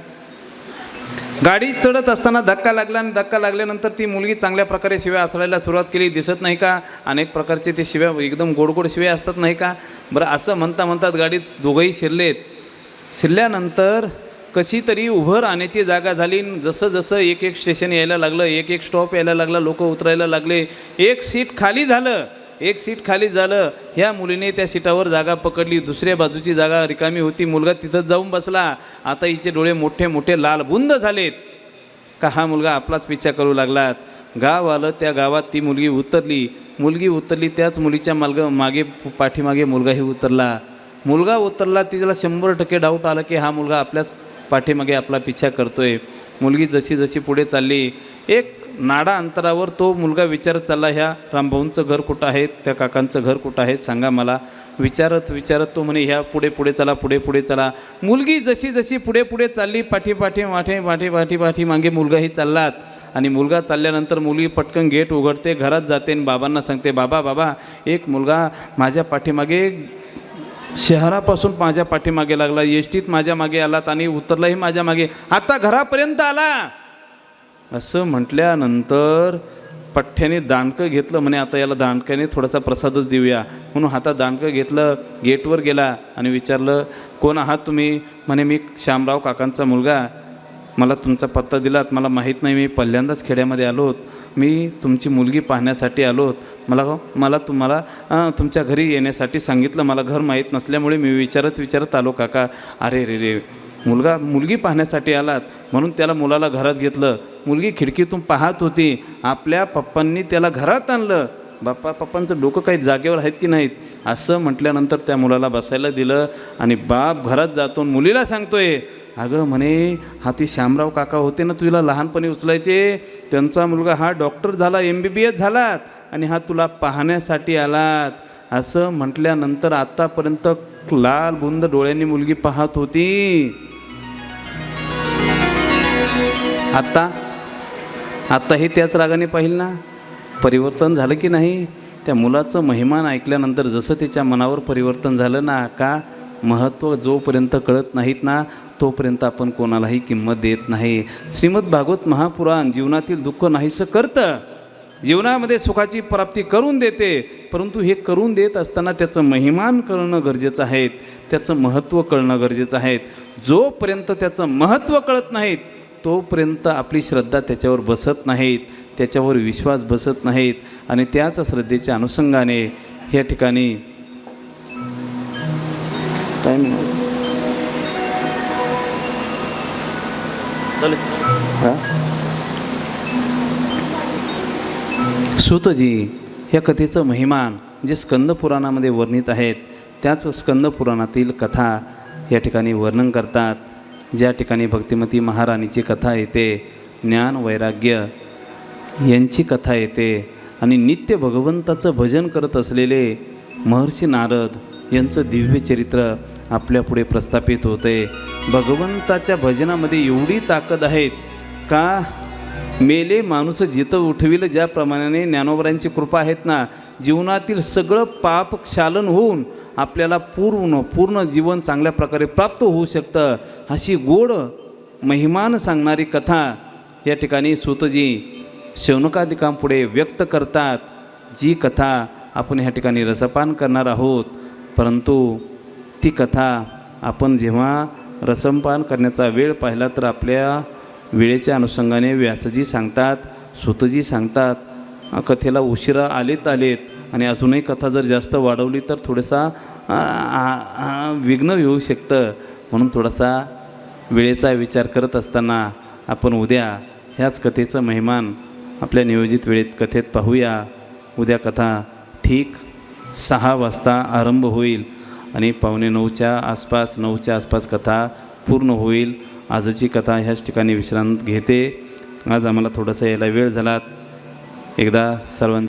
गाडी चढत असताना धक्का लागला आणि धक्का लागल्यानंतर ती मुलगी चांगल्या प्रकारे शिव्या असरायला सुरुवात केली. दिसत नाही का अनेक प्रकारचे ते शिव्या, एकदम गोड शिव्या असतात, नाही का? बरं, असं म्हणतात गाडीत दोघंही शिरल्यानंतर कशी तरी उभं राहण्याची जागा झाली. जसं एक स्टेशन यायला लागलं, एक स्टॉप यायला लागला, लोक उतरायला लागले. एक सीट खाली झालं. ह्या मुलीने त्या सीटावर जागा पकडली. दुसऱ्या बाजूची जागा रिकामी होती. मुलगा तिथं जाऊन बसला. आता हिचे डोळे मोठे लाल बुंद झालेत का हा मुलगा आपलाच पिच्छा करू लागलात. गाव आलं, त्या गावात ती मुलगी उतरली. त्याच मुलीच्या पाठीमागे मुलगाही उतरला. तिला 100% डाऊट आला की हा मुलगा आपल्याच पाठीमागे आपला पिच्छा करतोय. मुलगी जशी पुढे चालली, एक नाडा अंतरावर तो मुलगा विचारत चालला, ह्या रामभाऊंचं घर कुठं आहे, त्या काकांचं घर कुठं आहे, सांगा मला. विचारत तो म्हणे ह्या पुढे चला. मुलगी जशी पुढे चालली, पाठी मागे मुलगाही चाललात. आणि मुलगा चालल्यानंतर मुलगी पटकन गेट उघडते, घरात जाते आणि बाबांना सांगते, बाबा एक मुलगा माझ्या पाठीमागे, शहरापासून माझ्या पाठीमागे लागला, एसटीत माझ्या मागे आलात आणि उतरलाही माझ्या मागे, आता घरापर्यंत आला. असं म्हटल्यानंतर पठ्ठ्याने दांडकं घेतलं. म्हणे आता याला दांडक्याने थोडासा प्रसादच देऊया म्हणून हातात दांडकं घेतलं. गेटवर गेला आणि विचारलं, कोण आहात तुम्ही? म्हणे मी श्यामराव काकांचा मुलगा, मला तुमचा पत्ता दिलात, मला माहीत नाही, मी पहिल्यांदाच खेड्यामध्ये आलोत, मी तुमची मुलगी पाहण्यासाठी आलोत, मला तुम्हाला तुमच्या घरी येण्यासाठी सांगितलं, मला घर माहीत नसल्यामुळे मी विचारत आलो काका. अरे रे, मुलगी पाहण्यासाठी आलात म्हणून त्याला मुलाला घरात घेतलं. मुलगी खिडकीतून पाहत होती, आपल्या पप्पांनी त्याला घरात आणलं. पप्पांचं डोकं काही जागेवर आहेत की नाहीत? असं म्हटल्यानंतर त्या मुलाला बसायला दिलं आणि बाप घरात जातो, मुलीला सांगतोय, अगं म्हणे हा ती श्यामराव काका होते ना, तुला लहानपणी उचलायचे, त्यांचा मुलगा हा डॉक्टर झाला, MBBS झालात आणि हा तुला पाहण्यासाठी आलात. असं म्हटल्यानंतर आतापर्यंत लाल बुंद डोळ्यांनी मुलगी पाहत होती. आताही त्याच रागाने पाहिलं ना, परिवर्तन झालं की नाही? त्या मुलाचं महिमान ऐकल्यानंतर जसं त्याच्या मनावर परिवर्तन झालं ना, का महत्त्व जोपर्यंत कळत नाहीत ना तोपर्यंत आपण कोणालाही किंमत देत नाही. श्रीमद भागवत महापुराण जीवनातील दुःख नाहीसं करतं, जीवनामध्ये सुखाची प्राप्ती करून देते. परंतु हे करून देत असताना त्याचं महिमान कळणं गरजेचं आहे, त्याचं महत्त्व कळणं गरजेचं आहे. जोपर्यंत त्याचं महत्त्व कळत नाहीत तोपर्यंत आपली श्रद्धा त्याच्यावर बसत नाहीत, त्याच्यावर विश्वास बसत नाहीत. आणि त्याच श्रद्धेच्या अनुषंगाने ह्या ठिकाणी सूतजी ह्या कथेचं महिमान जे स्कंदपुराणामध्ये वर्णित आहेत त्याच स्कंदपुराणातील कथा या ठिकाणी वर्णन करतात. ज्या ठिकाणी भक्तिमती महाराणीची कथा येते, ज्ञान वैराग्य यांची कथा येते आणि नित्य भगवंताचं भजन करत असलेले महर्षी नारद यांचं दिव्य चरित्र आपल्यापुढे प्रस्थापित होते. भगवंताच्या भजनामध्ये एवढी ताकद आहेत का मेले माणूस जिथं उठविलं, ज्याप्रमाणे ज्ञानोबरांची कृपा आहेत ना, जीवनातील सगळं पाप क्षालन होऊन आपल्याला पूर्ण जीवन चांगल्या प्रकारे प्राप्त होऊ शकतं, अशी गोड महिमान सांगणारी कथा या ठिकाणी सूतजी शौनकादिकांपुढे व्यक्त करतात. जी कथा आपण ह्या ठिकाणी रसपान करणार आहोत, परंतु ती कथा आपण जेव्हा रसपान करण्याचा वेळ पाहिला तर आपल्या वेळेच्या अनुषंगाने व्यासजी सांगतात, सूतजी सांगतात, कथेला उशिरा आलेत आणि अजूनही कथा जर जास्त वाढवली तर थोडासा विघ्न येऊ शकतं. म्हणून थोडासा वेळेचा विचार करत असताना आपण उद्या ह्याच कथेचं महिमान आपल्या नियोजित वेळेत कथेत पाहूया. उद्या कथा ठीक 6 वाजता आरंभ होईल आणि 8:45-9च्या आसपास कथा पूर्ण होईल. आजची कथा ह्याच ठिकाणी विश्रांत घेते. आज आम्हाला थोडंसं यायला वेळ झाला. एकदा सर्वांचं